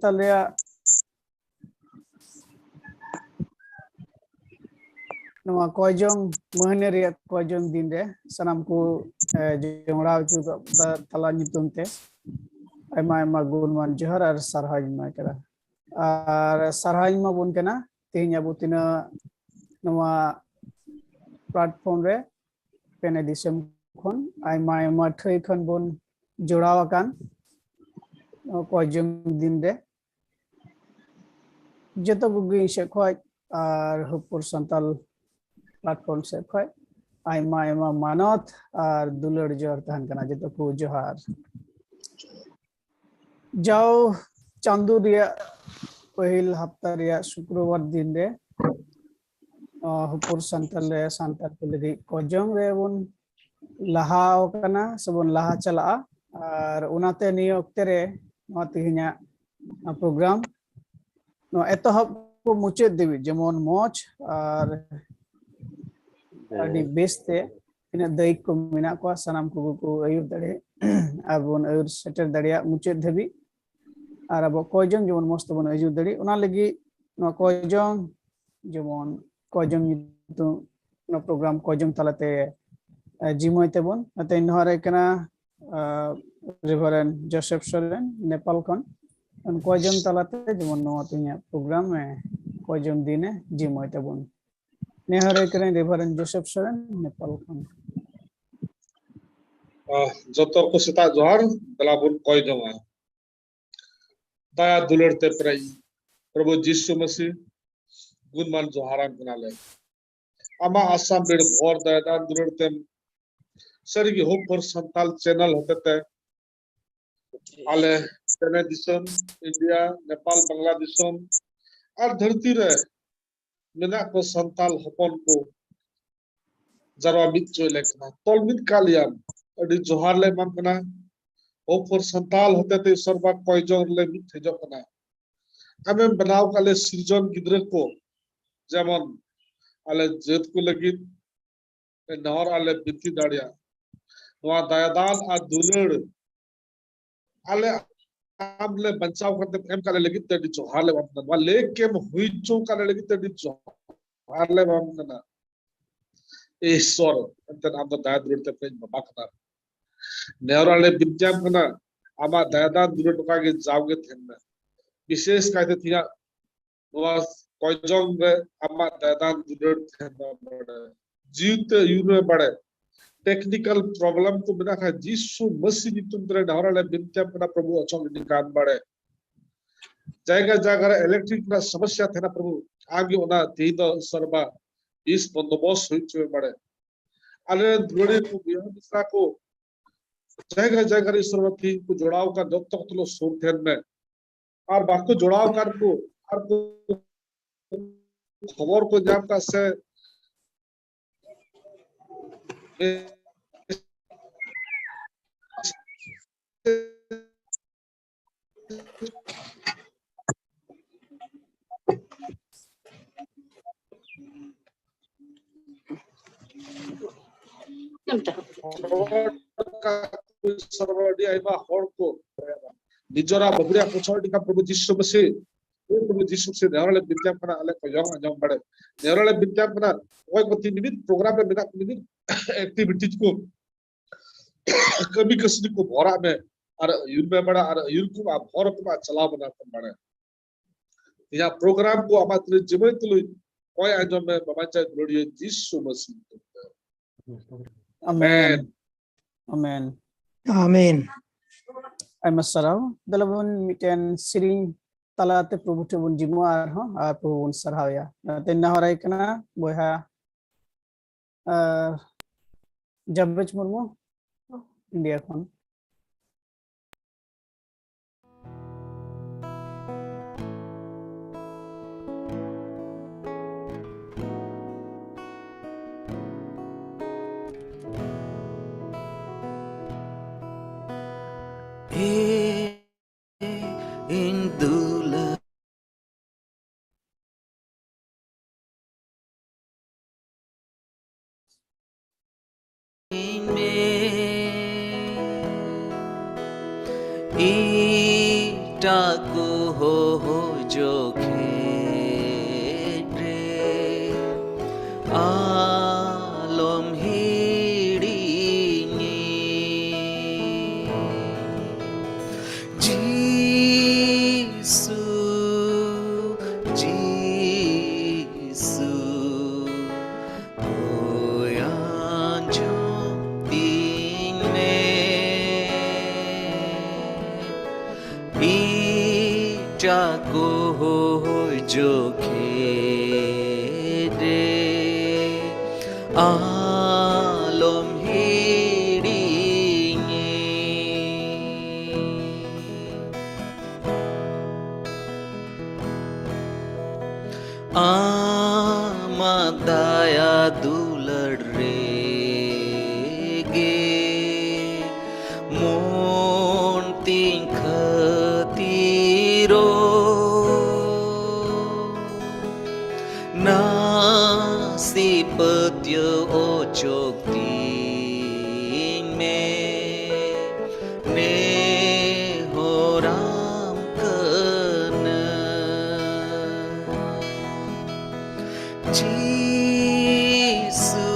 संताल कोयजोंग महीने कोयजोंग दिन रे सनाम को जोड़ा तला नितुम ते आयमा आयमा गुणमान जोहार और सारहाय मा करा और सारहाय मा बुन कना तेहन अबो तिना नवा प्लेटफॉर्म रे पेने दिसम खन आयमा आयमा थै खन बुन जोड़ा आकान कोयजोंग दिन रे जतो गुगी से खय और हुपुर संताल प्लेटफॉर्म से खय आयमा आयमा मानत और दुलड़ जोर तहन कना जतो को जोहार जाओ चांदू रिया पहिल हफ्ता रिया शुक्रवार दिन रे हुपुर संताल रे संताल पुलिदी कोजोंग रे बुन लाहा कना सबन लाहा चला और उनाते नि ओक्ते रे नो तिहिना प्रोग्राम नो एतहब को मुचे देवी जेमन मोच और अडी बेस्ते इन दैक को मिना को सनाम को आयुर दड़े अबन आयुर सेटर दड़िया मुचे धबी और अब कोयजोंग जेमन मस्त बन आयुर दड़ी उना लगी नो कोयजोंग जेमन कोयजोंग तो नो प्रोग्राम कोयजोंग तलाते जिमोय तेबन अते नहरे कना रेवरेंड जोसेफ सोरेन नेपाल खन कोयजोंग तलाते जेमन नो तिया प्रोग्राम में कोयजोंग दिने जिमोय तेबन नेहरे कने रेवरेंड जोसेफ सोरेन नेपाल खन जतो को सेता जोहार दलाबुन कोयजोंग दया दुलड़ते प्रई प्रभु यीशु मसीह गुणमान जोहारान कनाले आमा आसाम बेड़ भोर दया दुलड़ते सरगी होप फॉर संताल चैनल होते आले तेने दिसम इंडिया नेपाल बांग्लादेशम और धरती रे मेना को संताल हपन को जरवा मित जो लेखना तोलमित कालियाम अडी जोहार ले मन कना होप फॉर संताल होते ते सरबा कोयजोंग ले मित हेजो कना हमें बनाव काले सृजन गिद्र को जेमन आले जेत को लगी नहर आले बिती दाड़िया नवा दयादान आ दुलड़ आले आमले बचाव करते एम काले लगी तडी जोहार ले बमन वा लेके हुई चो काले लगी तडी जोहार ले बमन ईश्वर अंतन आम दया दुलड़ते प्रेम बाकना नेवराले विद्याम कना आमा दयादान दुलड़ टका के जावगे थेन विशेष कायते थिया नवा कोयजोंग रे आमा दयादान दुलड़ थेन बड़े जीवते यूने बड़े टेक्निकल प्रॉब्लम को बिना खा यीशु मसीह नितुम तरे नहराले विद्याम कना प्रभु अचोंग निकान बड़े जायगा जागर इलेक्ट्रिक ना समस्या थे ना प्रभु आगे ओना तीन सरबा इस बंदोबस्त हुई चुके बड़े अरे दुलड़े को बिया दूसरा को जायगा जागर इस सरबा तीन को जोड़ाव का जब तक तो लो सोर थे में और बाकी जोड़ाव कर को और खबर को जाम का से सर्वडी आइबा हर को निजरा बबरिया पुछोटी का प्रभु यीशु मसीह प्रभु यीशु से नेरले विद्यापना आले को यंग अंजम बड़े नेरले विद्यापना कोई को 3 मिनट प्रोग्राम में बिना मिनट एक्टिविटीज को कभी कसनी को भरा में और यूर में बड़ा और यूर को भर को चला बना बड़े या प्रोग्राम को आमात्र जीवन तुलु कोई अंजम में बमाचा ग्लोरी यीशु मसीह आमेन आमेन आमीन आइमसराव दलबन मिटेन सिरिंग तलाते प्रभु टबन जिमो आर हो आ प्रभु सरहाया तेना हराय कना बहा जबेज मुर्मू इंडिया खन Indula itaku jokhedre alom hiringi Jisu Jisu Oyan jong tin me Ijago jokhedre alom hiringi amat daya dulad rege mon ting khatiro nasipatya ochok ting me ne horam kana Jisu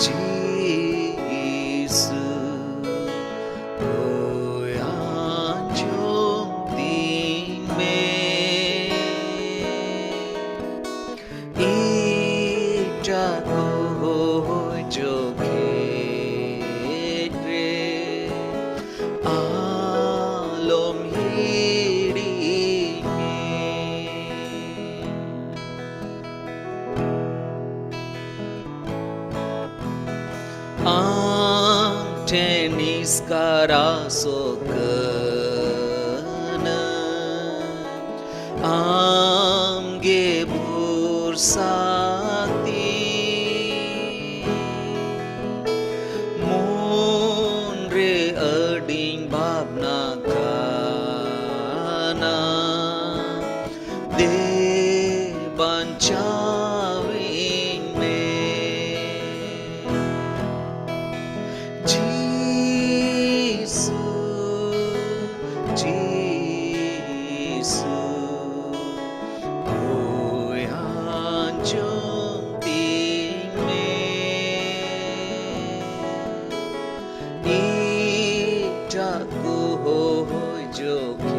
Jisu Oyan jong tin me Ijago jokhedre alom hiringi am tenis karasokana am gebur sakti mon re ading bhabna kana de banchaving me Jisu Jisu Oyan jong tin me Ijago jokhedre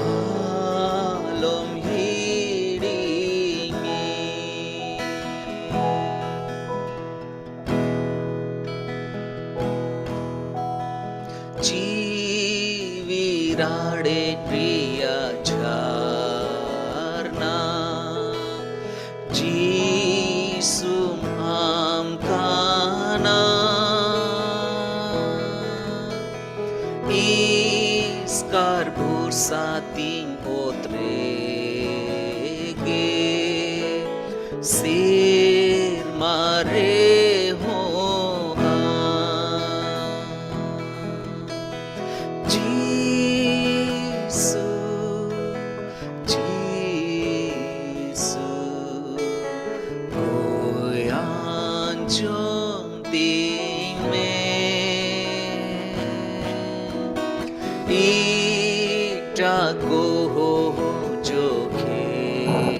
alom hiringi Jivirade priya charna Jisum am kana Iskar bursating otrege Sir mare ho Jisu Jisu Oyan jong tin me Ijago jokhedre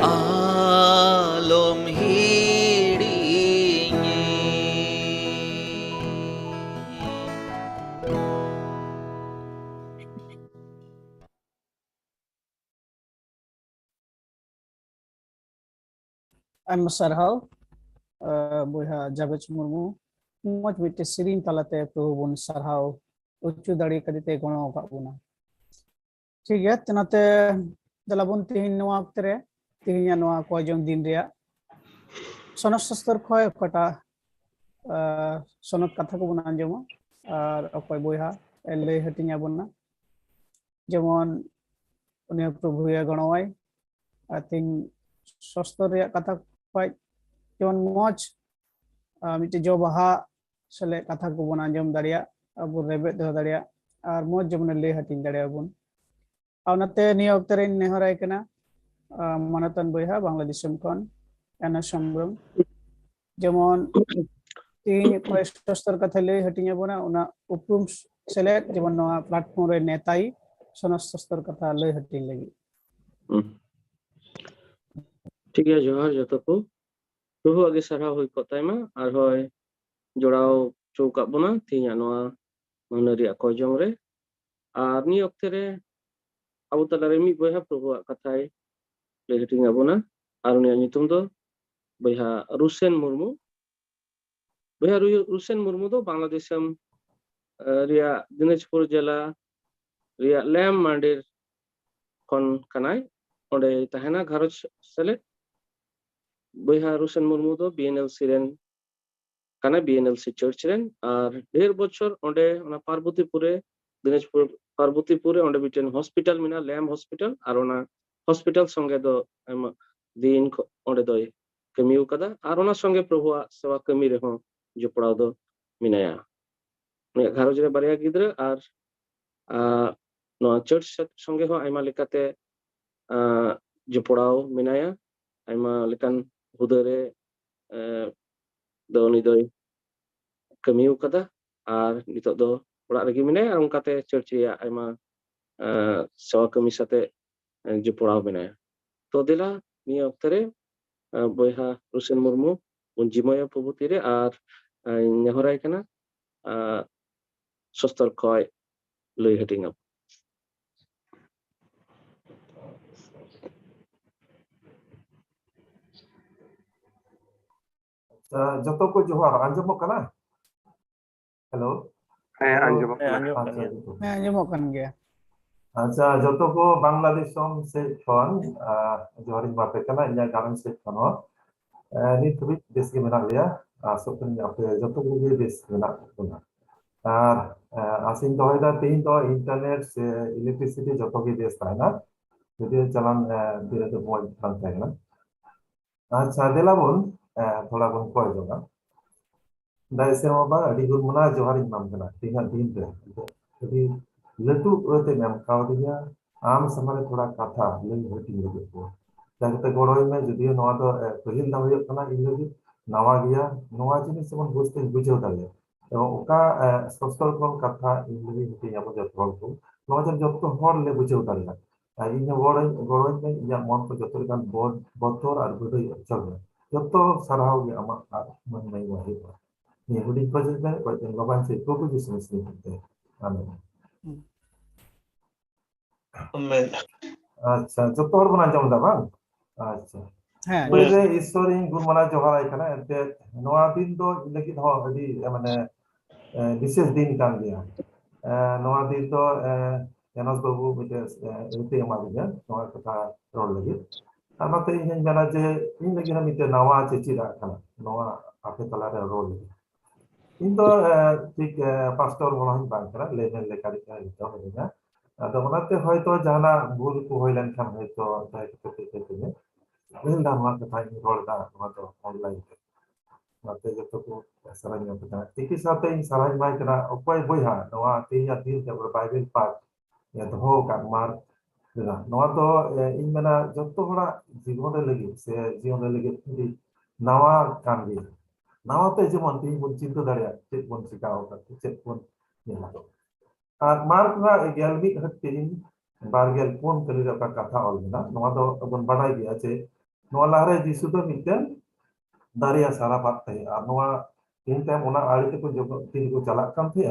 alom hiringi I'm Sarhau boyha Jabech Murmu moj mite sirin talate Probu bun sarhau uchu dare kadite gono ka buna ठीक है तनाते दलाबुन तिहिन नोआ अक्तरे तिहिन नोआ कोजों दिन रिया सोनक सस्तर खोय कटा सोनक कथा को बुना जमो और अकोय बोयहा एले हटिंया बुना जेमन उन्हें प्रभु या गणवाय तिन सस्तर रिया कथा खोय जेमन मोज मिटे जो बहा सले कथा को बुना जम दरिया अब रेबे दो दरिया और मोज जेमन ले हटिंग दरिया बुन आउनते निया अक्तरे नेहराय कना मानतन बोयहा बांग्लादेश खन एना समब्रम जेमन तीन कोई स्तर कथा ले हटिया बोना उना उपरुम सेलेक्ट जेमन नवा प्लेटफॉर्म रे नेताई समस्त स्तर कथा ले हटि लगी ठीक है जोहार जतो को प्रभु आगे सारा हुई कोताय मा आर होय जोड़ाव चौका बोना तीन नवा मनरिया को जंग रे आर नि ओक्ते रे अब तलारे मी बयहा प्रभु कथाय ले हटिया बोना आर उनी नितुम दो बयहा रुसेन मुर्मू बयहा रुसेन मुर्मू दो बांग्लादेशम रिया दिनाजपुर जिला रिया लैम मांडेर खन कनाय ओंडे तहना घरज सेले बयहा रुसेन मुर्मू दो बीएनएलसी रेन कना बीएनएलसी चर्च रेन और ढेर बछर ओंडे ओना पार्वतीपुरे दिनाजपुर पार्वतीपुरे ओंडे बिटेन हॉस्पिटल मिना लैम हॉस्पिटल और ओना हॉस्पिटल संगे दो दिन ओंडे दो कमिउ कदा और ओना संगे प्रभु सेवा कमी रे हो जोपड़ाव दो मिनाया ने घरज रे बारिया गिद्र और नो चर्च संगे हो आइमा लेकाते जोपड़ाव मिनाया आइमा लेकान हुदरे दो नि दो कमिउ कदा और नितो दो ओड़ा रेगी मिनाया और उनकाते चर्च या आइमा सेवा कमी साथे जोपड़ाव मिनाया तो दिला नि अक्तरे बयहा रुसेन मुर्मू उन जिमया प्रभुति रे और नेहराय कना सस्तर कय लई हटिंग अप जतो को जोहार आंजमो कना हेलो आंजमो मैं आंजमो कन गया अच्छा जतो को बांग्लादेश से खन जोहार बापे कना इया गारन से खनो नि थबि देश के मेना लिया सपन आपे जतो को भी देश मेना कोना और आसिन दोयदा तीन दो इंटरनेट से इलेक्ट्रिसिटी जतो के देश ताना यदि चलन धीरे तो बहुत फंता है ना अच्छा देला बोन थोड़ा बन को जोगा दाइसे माबा अडी गुन मुना जोहार नाम कना तीन दिन रे यदि लटू ओते नाम कावदिया आम समाने थोड़ा कथा लई हटी लगे को जाते गोड़ोय में जदि नवा दो पहिल ना होय कना इन लगी नवा गया नवा जिनिस सबन बुझते बुझो दाले तो ओका सस्तर कोन कथा इन लगी हटी अब जतो को नवा जन जतो हर ले बुझो दाले इन गोड़ोय में या मन को जतो कान बोतोर और बुझो चल जतो सराव गया अमा मन नहीं वाही ये हुडी प्रोजेक्ट में कोई लोगों से को कुछ समझ नहीं सकते आमेन अच्छा जतो हर बना जाऊं दाबा अच्छा हां पहले ईश्वरी गुणमाला जोहार आइकना एते नवा दिन दो लगी हो अडी माने विशेष दिन कान गया नवा दिन तो जनस बाबू मिटे एते मा दिया नवा कथा रोल लगी आमाते इन जना जे इन लगी ना मिटे नवा चेचिरा kana नवा आपे तला रे रोल इन तो ठीक पास्टर बोला ही बात करा लेने लेकर तो होगा तो बनाते হয় তো জানা ভুল কো হইলেন খান হয়তো তাই করতে করতে मिल दामा कथा इन रोल दा तो ऑनलाइन नाते जतो को सराय में पता एक ही साथ इन सराय में करा ओपय बोया नवा ते या दिन के बाइबल पाठ या तो हो का मार ना नवा तो इन मना जतो बड़ा जीवन लगी से जीवन लगी नवा काम भी नवा ते जेमन ती बुन चिंता दाड़िया चेक बुन सिकाओ का चेक बुन नेला और मार्क ना गेलबी हटिन बारगेल फोन करी का कथा ऑलना नवा तो बुन बढ़ाई दिया छे नवा लारे जिसु तो मिटन दारिया सारा बात थे और नवा इन टाइम ओना आड़ी को जो तीन को चला कम थे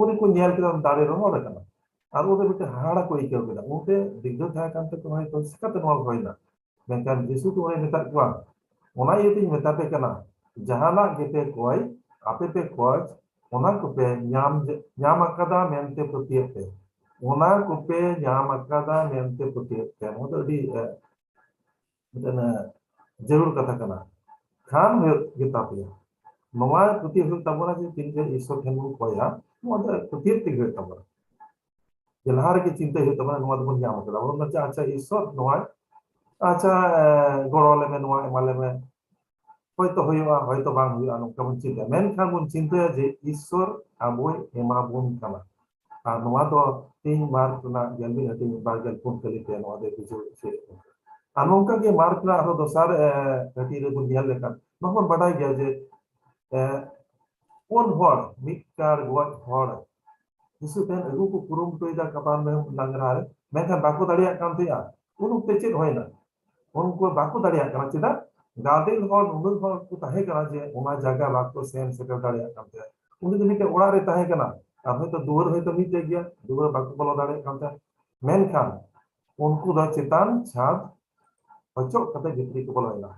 उनी को नेल के दारे रो मोड़ कना और ओदे बिटे हाड़ा को इके केदा ओते दिग्गज था काम तो होय तो सिकत नवा होइना मेंकान जिसु तो होय मेता को ओना यदि मेता पे कना जहाना गेते कोय आपे पे कोच ओना को पे न्याम अकदा मेनते प्रतियते ओना को पे न्याम अकदा मेनते प्रतियते मोद अडी मिटना जरूर कथा कना खान गीता पे नवा प्रति तबना जे तीन जे ईश्वर ठेन कोया मोद प्रतियते गे तबना जलहार के चिंता है तबना नवा दबन न्याम अकदा और अच्छा ईश्वर नवा अच्छा गोड़ोले में नवा माले में হয়তো হইবা হয়তো বাং হইবা নকা বন চিন্তা মেনখান বন চিন্তা যে ঈশ্বর আবই এমা বন কানা আর নোয়া তো তিন মার্ক না জলদি হটি বারগেল ফোন কলিতে নোয়া দে কিছু সে আর নৌকা के मार्क ना आरो दोसार हटी रे बुन दिया लेका नोन बडाई गया जे pun hor mikar buat hor isu ten agu ko kurum to ida kapan me langrare menkan baku dariya kan tiya unu te chit hoina unko baku dariya kan chida gadil hor unul hor ko tahe kana je ona jaga baku sen setel dariya kan tiya uni to mite ora re tahe kana apne to duar hoy to mite gya duar baku bolo dariya kan tiya menkan unko da chitan chad ocok kata gitri ko boloina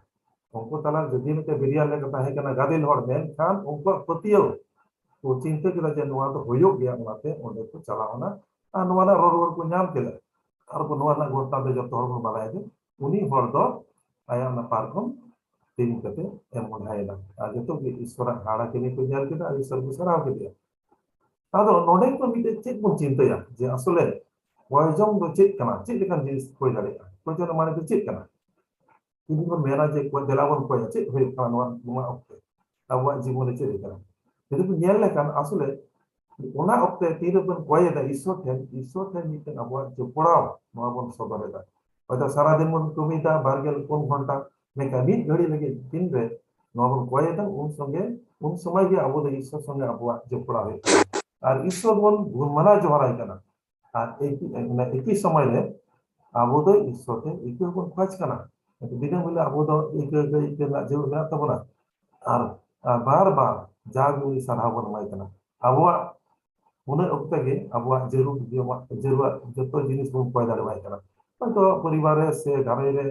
unko tala jadi mite biria le kata he kana gadil hor menkan unko patio तो चिंता के लिए नवा तो होयो गया उनाते उन्हें तो चला होना नवा ना रोड को नाम के लिए और को नवा ना गोता दे जब तोहर को बनाए थे उन्हीं हर दो आया ना पार्कम तीन कते एम उठाएगा आगे तो कि ईश्वर हाड़ा के लिए कोई जाल के था ईश्वर को सराव के दिया आदो नोडे को मिटे चेक को चिंता या जे असले वयजों तो चेक करना चेक लेकिन जिस कोई डालेगा कोई जो हमारे तो चेक करना ini pun merah je kuat delawan ko ya cik hoy kawan numa okte awak जीवन cik करना jadi punya kan asule ona okte tiro pun koye da isot hen miten abuat jopora noa bon sobare da oda sara din mon tumita bargel pun ghonta meka mit ghadi lagi din re noa bon koye da un samay ge abu da isot songe abuat jopora hoy ar isot bon mana johara kana ar eki samay le abu do isote iku bon khaj kana बिना बोले अब तो एक ना जो ना तो बोला और बार बार जागुनी सरावन माय कना अब उन्हें उक्ता के अब जरूर जब तो जिनिस बन कोई दाले माय कना तो परिवार से घरे रे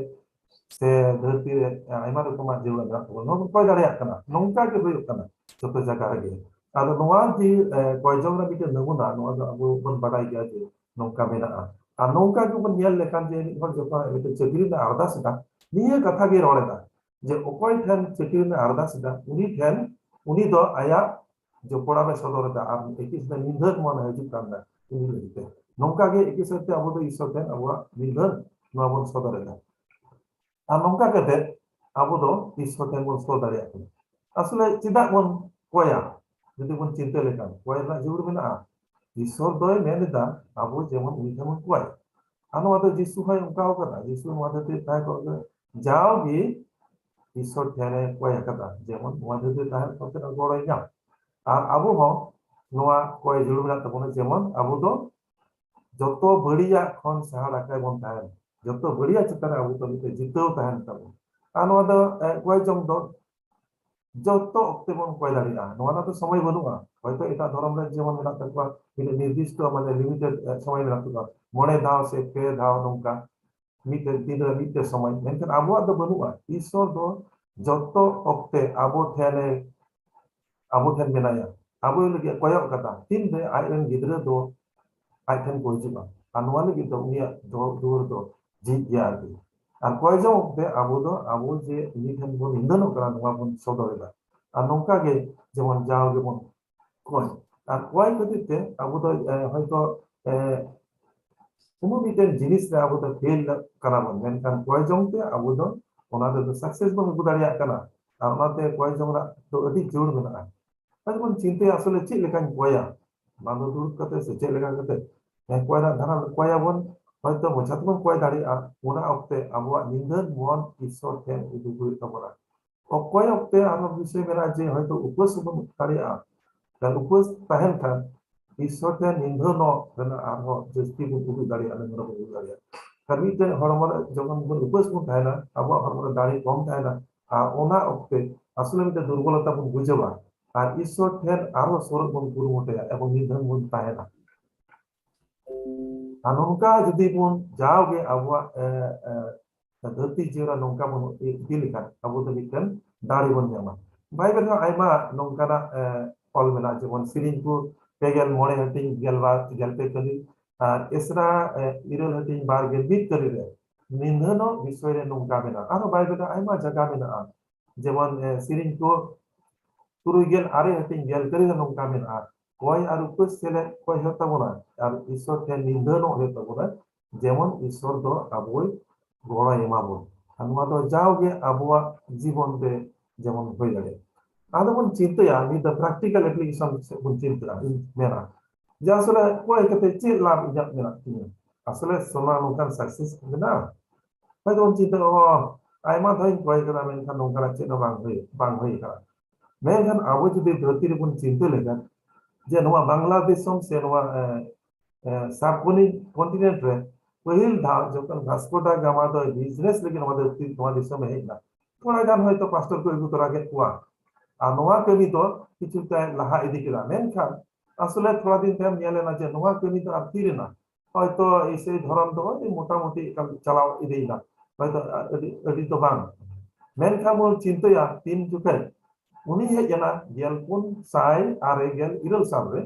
से धरती रे आयमा रकम जरूर ना तो नो कोई दाले कना नोंका के होय कना जब जगह रे आदो नोआ जी कोई जोंरा बिटे नगुना नोआ अब बन बडाई गया जे नोंका मेना आ नोंका के बन नेल लेकान जे हर जपा बिटे चगिरी ना आरदा सदा निया कथा के रोड़ेदा जे ओकोय ठन चेकिन आरदा सदा उनी दो आया जो पड़ा में सदरदा आ एकिस द निधर मन हजु कांदा उनी लेते नोंका के एकिस ते अब तो ईश्वर ते अब निधर नबन सदरदा आ नोंका के अब तो ईश्वर ते मन सदरया असले चिदा मन कोया जदि मन चिंता लेका कोया ना जरूर मेना ईश्वर दोय मेनदा अब जेमन उनी जेमन कोय आनो तो जिसु है उनका होगा जिसु मदद ताय को जाओगी ईश्वर ध्यान कोय कदा जेमन मदद ताय को तो गोड़े जा আর আবু হ নোয়া কয় জুড়ুনা তখন যেমন আবু তো যত বড়িয়া খন সাহা রাখায় বন তাহেন যত বড়িয়া চিন্তা আবু তো জিতেও তাহেন তাবো আর নোয়া তো কয় জং তো যত অক্তে বন কয় দাঁড়িয়া নোয়া তো সময় বনুয়া হয়তো এটা ধরম রে যেমন মেনা থাকবা কিন্তু নির্দিষ্ট মানে লিমিটেড সময় মেনা থাকবা মনে ধাও সে পে ধাও নৌকা মিটে দিনে মিটে সময় মেনখান আবুয়া তো বনুয়া ঈশ্বর তো যত অক্তে Abu ঠেনে abu kan menaya abu lagi koyok kata tin de ayen gidre do ayen ko jiba anwal gi do niya do dur do ji ya ati ar koyjo de abu je ni kan bo indano kara nwa bon sodoreda anonka ge jemon jao ge bon koy ar koy kotite abu do hoyto kumu biten jinis de abu do fail kara bon men kan koyjo te abu do ona do success bo gudariya kana amate koyjo ra to adi jor mena आज मन चिंते असले चे लेकान कोया मानो दूर कते से चे लेकान कते मैं कोया धारा कोया बन হয়তো মছাতমন কোয়া দাঁড়ি আর ওনা অক্তে আবুয়া নিন্দন মন ঈশ্বর ঠেন উদুগুই তবরা অকয় অক্তে আমার বিষয় মেরা যে হয়তো উপোস বন দাঁড়ি আর তার উপোস তাহেন খান ঈশ্বর ঠেন নিন্দন না আর জস্তি বন উদু দাঁড়ি আর মরা উদু দাঁড়ি কারণ যে হরমর যখন বন উপোস বন থাকে না আবুয়া হরমর দাঁড়ি কম থাকে না আর ওনা অক্তে আসলে মিতে দুর্বলতা বন বুঝবা আর ঈশ্বর ঠেন আরো সরব বন গুরু হতে এবং নিধন বন থাকে না আর নৌকা যদি বন যাওগে আবুয়া ধরতি জিরা নৌকা বন ইদি লিখান আবু তো লিখেন দাড়ি বন জামা ভাই বেন আইমা নৌকা না ফল মেলা যেমন সিরিংপুর পেগেল মনে হতিং গেলবার গেলপে কলি আর এসরা ইরল হতিং বার গেল মিট করি রে নিধন বিষয়ে নৌকা মেলা আর ভাই বেন আইমা জায়গা মেলা যেমন সিরিংপুর তুরুগেল আরে হতিং গেল করি নৌকা মেলা कोई আর উপর ছেলে কই হতা বনা আর ঈশ্বর কে নিন্দন হতা বনা যেমন ঈশ্বর তো আবুই গড়া এমাবো আমরা তো যাওগে আবুয়া জীবনতে যেমন হই লাগে আদমন চিন্তা আমি দা প্র্যাকটিক্যাল অ্যাপ্লিকেশন কোন চিন্তা মেরা যে আসলে কোই কতে চি লাভ ইজাত মেরা আসলে সোনা নৌকার সাকসেস হবে না হয়তো চিন্তা ও আইমা ধই কোই করা মেনখান নৌকার চেনা বাং হই করা मेनखान आबो जुदि धरती रे बन चिंता लेगा जे नवा बांग्लादेश से नवा सब कॉन्टिनेंट रे पहिल धाव जखन वास्को डा गामा दो बिजनेस लेकिन नवा देश में हेना थोड़ा गान होयतो पास्टर को एगु तोरा के कुआ आ नवा कमी तो किछु ता लहा इदी केला मेनखान আসলে थोड़ा दिन टाइम नेले ना जे नवा कमी तो अब तीरे ना হয়তো এই ধরন তো মোটামুটি চালাও ইদেই না হয়তো এডি তো বাং মেনখান মূল চিন্তায়া তিন যুগে উনি হেজনা গেলপুন সাই আর গেল ইরল সাবরে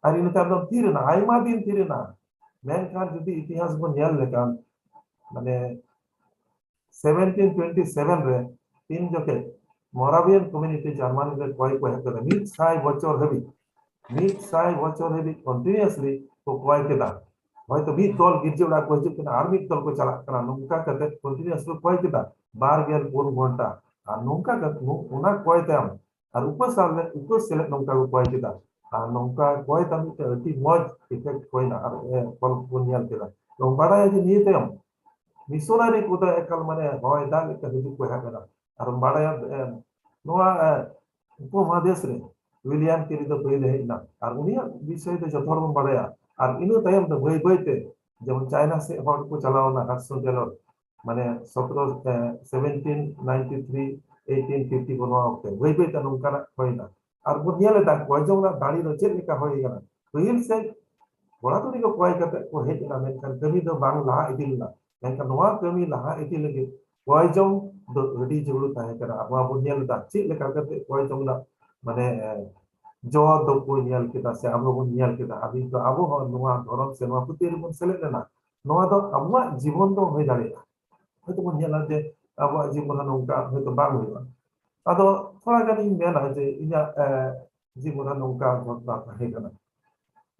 আর ইনি তার তিরে না আইমা দিন তিরে না মেনখান যদি ইতিহাস বন নেল লেকান মানে 1727 রে তিন যুগে মোরাভিয়ান কমিউনিটি জার্মানি রে কয় কয় করে মিট সাই বছর হেবি মিট সাই বছর হেবি কন্টিনিউয়াসলি তো কয় কেদা হয়তো মিট দল গির্জা को हिजुग कना आर मिट दल को चला कना नुका कते कंटिन्यूअसली कय केदा 12 घंटा आ नुका उना कय ताम আর উপসালে উপসেলে নুকা को कय केदा आ नुका कय ताम ते अति मज इफेक्ट कोई ना আর কল বুনিয়াল কেদা তো বাড়ায় যে নিয়ে তাম মিশনারি को तो एकल माने হয় দাল তে হিजुग को हाकना আর বাড়ায় নোয়া উপমহাদেশ রে উইলিয়াম কেরি তো কইলে না আর উনিয়া বিষয় তো যথর্ম বাড়ায়া আর ইনো তাইম তো বই বইতে যেমন চায়না से হট को চালাও না হাসন গেল মানে 1793 1850 বনো ওকে বই বইতে নুকা হয় না আর বুনিয়ালে দা কয়জংলা দাড়ি রচে লিখা হয়ে গেল রিল से বড়া তো নিকো কয় কাতে ও হেজ না মেনখান কবি তো বাংলা ইদিল না মেনখান নোয়া কমি লাহা ইদি লাগে কয়জং দ রেডি জুড়ু তাহে করা আবা বুনিয়ালে দা চে লেখা কাতে কয়জংলা মানে जो दो को नियल के से अब लोग नियल के अभी तो अब हो नोआ धरम से नोआ पुतिर मन सेले ना नोआ तो अब जीवन तो होय दाड़े हयतो मन नियल जे अब जीवन नोका हयतो बांग होय आदो थोड़ा गानी मेना जे इना जीवन नोका घटना है कना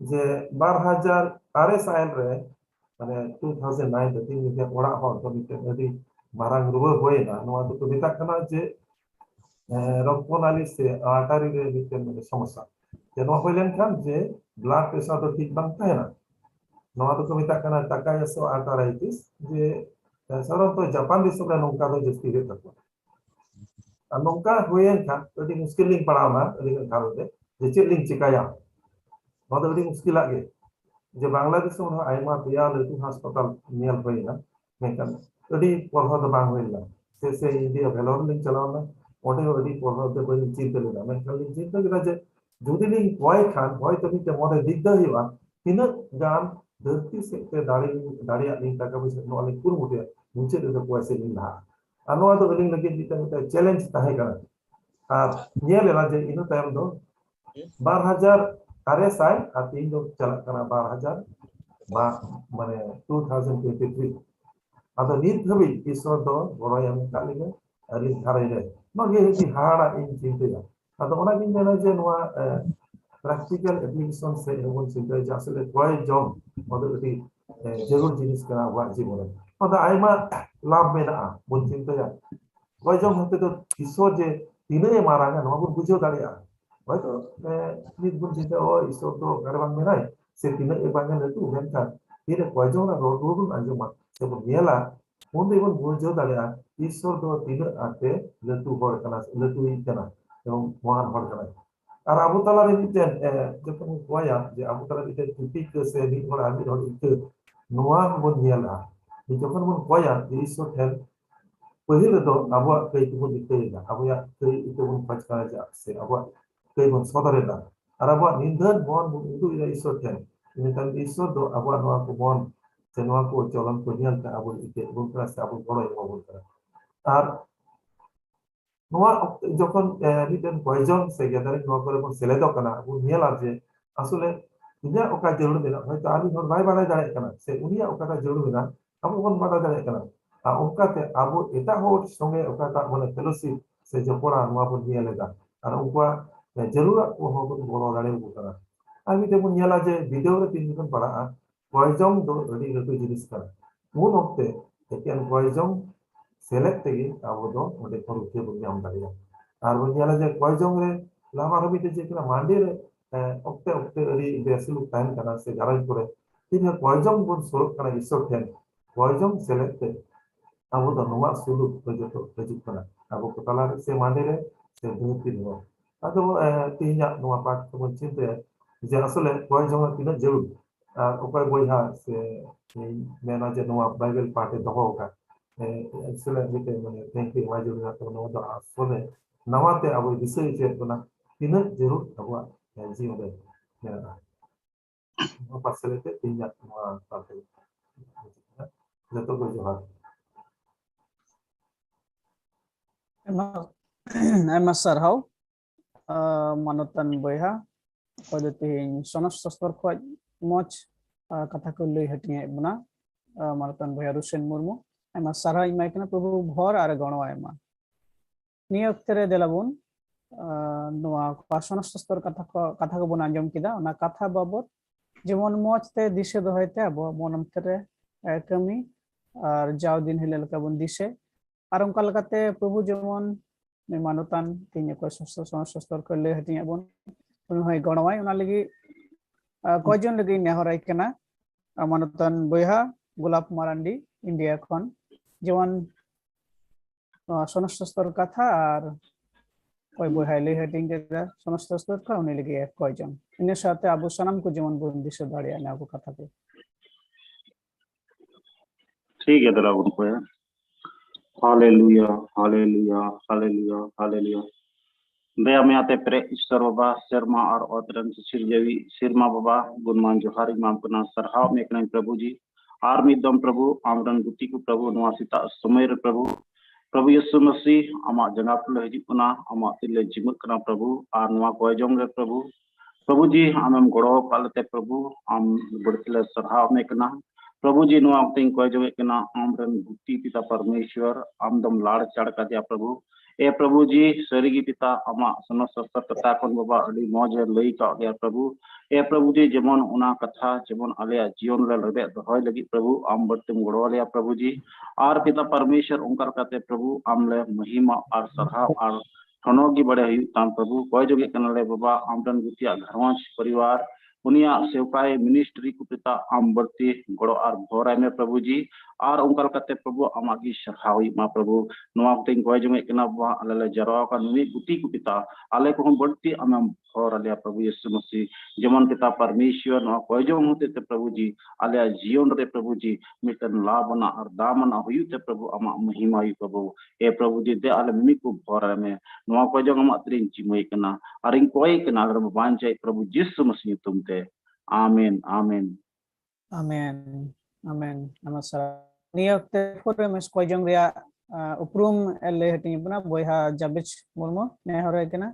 जे 2008 साल रे माने 2009 তে তিনি যে ওড়া হল তো মিতে মারাং রুব হই না নওয়া তো বিতা কনা যে रक्तनाली से आर्टरी रे बीते में समस्या जे नो होइलेन खान जे ब्लड प्रेशर तो ठीक बन थायना नवा तो कमिता कना टाकायासो आर्टराइटिस जे सरो तो जापान दिसो का नोंका तो जस्ती रे तक नोंका होयन खान अडी मुश्किलिंग पड़ावना अडी खारो दे जे चेलिंग चिकाया नवा अडी मुश्किल आगे जे बांग्लादेश में आइमा पिया लटू अस्पताल नियल होइना मेकन अडी पढ़ो तो बांग होइला से इंडिया भेलोर लिंग चलावना ओटे अडी पढ़ो तो कोई चिंता लेना मैं खाली चिंता केदा जे जुदी लिंग कय खान होय तो मिते मोदे दिगदा हिवा तिना गान धरती से ते दाड़ी लिंग टाका पैसा नोले कुरमुटे मुचे दे पैसे लिंग ला अनवा तो लिंग लगे दिता मिते चैलेंज ताहे करा आ नेलेला जे इनो टाइम दो 2000 साल आ तीन दो चला कना 2000 माने 2023 आदो नित हबी ईश्वर दो बड़ायम कालिगे अली धारे रे मगे हिति हाड़ा इन चिंता आदो ओना गिन मेना जे नोआ प्रैक्टिकल एप्लीकेशन से एवं चिंता जासले कोई जॉब मदति जरूर जिनिस कना वा जीवन आदो आइमा लाभ मेना बुन चिंता कोई जॉब होते तो ईश्वर जे तिने मारांगा नोआ बुन बुझो दाड़िया হয়তো নিত বুন চিন্তা ও ईश्वर तो गरबान मेनाय से तिने एबांगा लेतु मेनखान तिने कोयजोंना रोडुन आजमा से मेला उन्दै बन बुझो दाड़िया ईश्वर तो तिने आते लेतु हर कना लेतु इतना एवं महान हर कना আর আবু তালা রে মিতেন যখন কয়া যে আবু তালা মিতেন টপিক সে নি হড় আমি হড় ইতে নোয়া বন নিয়ালা যখন বন কয়া যে ঈশ্বর ঠেন पहिले तो आबो कई को दितेगा आबो या कई इतो बन पचका जा से आबो कई बन सदरेदा আর আবো নিন্ধন বন উদু ইরা ঈশ্বর ঠেন ইনি তান ঈশ্বর দো আবো নোয়া को বন से নোয়া को चलन को नियालता आबो इते बन क्लास आबो बড় এমন বলতা আর নোয়া যখন রিটেন পয়জন সে গ্যাদারিং নোয়া করে বন সেলে দাও কানা ও নিয়াল আছে আসলে ইনা ওকা জরুরি মেনা হয়তো আমি হর ভাই বাড়াই দাঁড়ায় কানা সে উনিয়া ওকাটা জরুরি মেনা আবো বন বাড়াই দাঁড়ায় কানা ओकाते आबो एटा होर संगे ओकाटा माने फेलोशिप से जपड़ा नवा बन नियालेदा आर उनका जरूरत को हो बड़ो दाड़े उकरा आमी ते बन नियाला जे वीडियो रे तीन दिन पड़ा कोयजम दो रेडी रतो जिनिस का उन ओक्ते एकेन कोयजम सेलेक्ट तेगे आबो दो ओडे पर उठे बन नाम दाड़िया आर बन नियाला जे कोयजम रे लामा रबिते जे किना मांडे रे ओक्ते ओक्ते रेडी बेसलु टाइम कना से गाराई करे तीन कोयजम बन सोरक कना इसो ठेन कोयजम सेलेक्ट आबो तो नोआ सुलु प्रजतो प्रजित कना आबो को तला से मांडे रे से धरती हो आदो तीन नोआ पाठ को चिंते जे असले कोई जमा तीन जरूर ᱚᱠᱚᱭ ᱵᱚᱭᱦᱟ ᱥᱮ ᱢᱮᱱᱟ ᱡᱮ ᱱᱚᱣᱟ ᱵᱟᱭᱵᱮᱞ ᱯᱟᱴᱷ ᱮ ᱫᱚᱦᱚ ᱟᱠᱟᱫ ᱮᱠᱥᱮᱞᱮᱱᱴ ᱢᱤᱫᱴᱮᱱ ᱢᱟᱱᱮ ᱛᱷᱮᱝᱠ ᱤᱭᱩ ᱢᱟᱡᱩᱨ ᱱᱚᱣᱟ ᱫᱚ ᱟᱥᱚᱞᱮ ᱱᱟᱣᱟᱛᱮ ᱟᱵᱚ ᱫᱤᱥᱟᱹ ᱦᱚᱪᱚᱭᱮᱫ ᱵᱚᱱᱟ ᱛᱤᱱᱟᱹᱜ ᱡᱟᱹᱨᱩᱲ ᱟᱵᱚᱣᱟᱜ ᱡᱤᱭᱚᱱ ᱨᱮ ᱢᱮᱱᱟᱜᱼᱟ ᱱᱚᱣᱟ ᱯᱟᱥᱮᱞᱮᱛᱮ ᱛᱮᱦᱮᱧᱟᱜ ᱱᱚᱣᱟ ᱯᱟᱴᱷ ᱡᱚᱛᱚ ᱠᱚ ᱡᱚᱦᱟᱨ ᱟᱭᱢᱟ ᱥᱟᱨᱦᱟᱣ ᱢᱟᱱᱚᱛᱟᱱ ᱵᱚᱭᱦᱟ ᱚᱠᱚᱭ ᱫᱚ ᱛᱮᱦᱮᱧ ᱥᱚᱱᱚᱥ ᱥᱚᱥᱛᱚᱨ ᱠᱷᱚᱡ ᱢᱚᱡᱽ ᱠᱟᱛᱷᱟ ᱠᱚ ᱞᱟᱹᱭ ᱦᱟᱹᱴᱤᱧᱮᱫ ᱵᱚᱱᱟ ᱢᱟᱱᱚᱛᱟᱱ ᱵᱚᱭᱦᱟ ᱨᱩᱥᱮᱱ ᱢᱩᱨᱢᱩ ᱟᱭᱢᱟ ᱥᱟᱨᱦᱟᱣ ᱤᱧ ᱮᱢᱟᱭ ᱠᱟᱱᱟ ᱯᱨᱚᱵᱷᱩ ᱵᱷᱚᱨ ᱟᱨ ᱜᱚᱲᱚ ᱟᱭᱢᱟ ᱱᱤᱭᱟᱹ ᱚᱠᱛᱮ ᱨᱮ ᱫᱮᱞᱟᱵᱚᱱ ᱱᱚᱣᱟ ᱥᱚᱱᱚᱥ ᱥᱚᱥᱛᱚᱨ ᱠᱟᱛᱷᱟ ᱠᱚᱵᱚᱱ ᱟᱸᱡᱚᱢ ᱠᱮᱫᱟ ᱚᱱᱟ ᱠᱟᱛᱷᱟ ᱵᱟᱵᱚᱫ ᱡᱮᱢᱚᱱ ᱢᱚᱡᱽ ᱛᱮ ᱫᱤᱥᱟᱹ ᱫᱚᱦᱚᱭᱛᱮ ᱟᱵᱚᱣᱟᱜ ᱢᱚᱱ ᱚᱱᱛᱮ ᱨᱮ ᱠᱟᱹᱢᱤ ᱟᱨ ᱡᱟᱣ ᱫᱤᱱ ᱦᱤᱞᱳᱜ ᱞᱮᱠᱟ ᱵᱚᱱ ᱫᱤᱥᱟᱹ ᱟᱨ ᱚᱱᱠᱟ ᱞᱮᱠᱟᱛᱮ ᱯᱨᱚᱵᱷᱩ ᱡᱮᱢᱚᱱ ᱢᱟᱱᱚᱛᱟᱱ ᱛᱮᱦᱮᱧ ᱚᱠᱚᱭ ᱥᱚᱱᱚᱥ ᱥᱚᱥᱛᱚᱨ ᱠᱚ ᱞᱟᱹᱭ ᱦᱟᱹᱴᱤᱧᱮᱫ ᱵᱚᱱ ᱩᱱᱤ ᱦᱚᱸᱭ ᱜᱚᱲᱚᱣᱟᱭ ᱚᱱᱟ ᱞᱟᱹᱜᱤᱫ কয়জন ᱞᱟᱹᱜᱤᱫ ᱱᱮᱦᱚᱨᱟᱭ ᱠᱟᱱᱟ ᱢᱟᱱᱚᱛᱟᱱ ᱵᱚᱭᱦᱟ গোলাপ মারান্ডি ইন্ডিয়া খন যেমন সনস সস্তর কথা আর কয় বয়হা লই হাটিং কেদা সনস সস্তর কা উনি লগে কয়জন ইনের সাথে আবু সানাম কো যেমন বন্দি সে দাঁড়িয়ে না আবু কথা কে ठीक है दरा उनको है हालेलुया हालेलुया हालेलुया हालेलुया दया में आते प्रे ईश्वर बाबा शर्मा और औतरन सिरजेवी शर्मा बाबा गुणमान जोहार इमाम को ना सरहाव में कने प्रभु जी आर्मी दम प्रभु आमरन गुटी को प्रभु नवासिता समय प्रभु प्रभु यीशु मसीह आमा जंगा को हिजुक कना आमा तिले जिमक कना प्रभु आर नवा कोयजोंग रे प्रभु प्रभु जी आमम गड़ो कालते प्रभु आम बड़तिले सरहाव में कना प्रभु जी नुआ तिंग कोयजोंग कना आमरन गुटी पिता परमेश्वर आमदम लाड़ चढ़ का दिया प्रभु ए प्रभु जी सरीगी पिता आमा सनस सस्तर कथा कोन बाबा अडी मौज लई का गया प्रभु ए प्रभु जी जेमन उना कथा जेमन आलिया जीवन रे लबे दहय लगी प्रभु आम बर्तम गड़ो लिया प्रभु जी आर पिता परमेश्वर उनकर कहते प्रभु आमले महिमा और सरहाव और ठनोगी बड़े हुई ताम प्रभु कोई जोगे कनले बाबा आमरन गुतिया घरवांच परिवार उनिया सेवकाय मिनिस्ट्री को पिता आम बर्ती गड़ो और भोराय में प्रभु जी और उनकर कहते प्रभु आमागी सरहावी मा प्रभु नवा तिंग कोई जोगे कना बा अले जरवा का नुई गुती को पिता आले को हम बर्ती आम भोर लिया प्रभु यीशु मसीह जेमन पिता परमेश्वर नवा कोई जो होते ते प्रभु जी आले जीवन रे प्रभु जी मितन लाभना और दामना हुयुते प्रभु आमा महिमा ही प्रभु ए प्रभु जी दे आले मिमी को भोर में नवा कोई जो हम अत्रिन चिमई कना और इन कोई कना अगर बांचे प्रभु यीशु मसीह तुमते आमीन आमीन आमीन आमीन नमस्कार नियक्ते फोरे में कोयजोंग रिया उपरुम ले हटिंग बना बयहा जाबिच मुर्मु नेहराय कना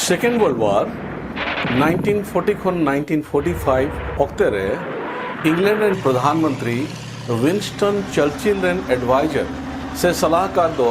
सेकेंड वर्ल्ड वार 1940 खन 1945 ऑक्टे रे इंग्लैंड रे प्रधानमंत्री विंस्टन चर्चिल रे एडवाइजर से सलाहकार दो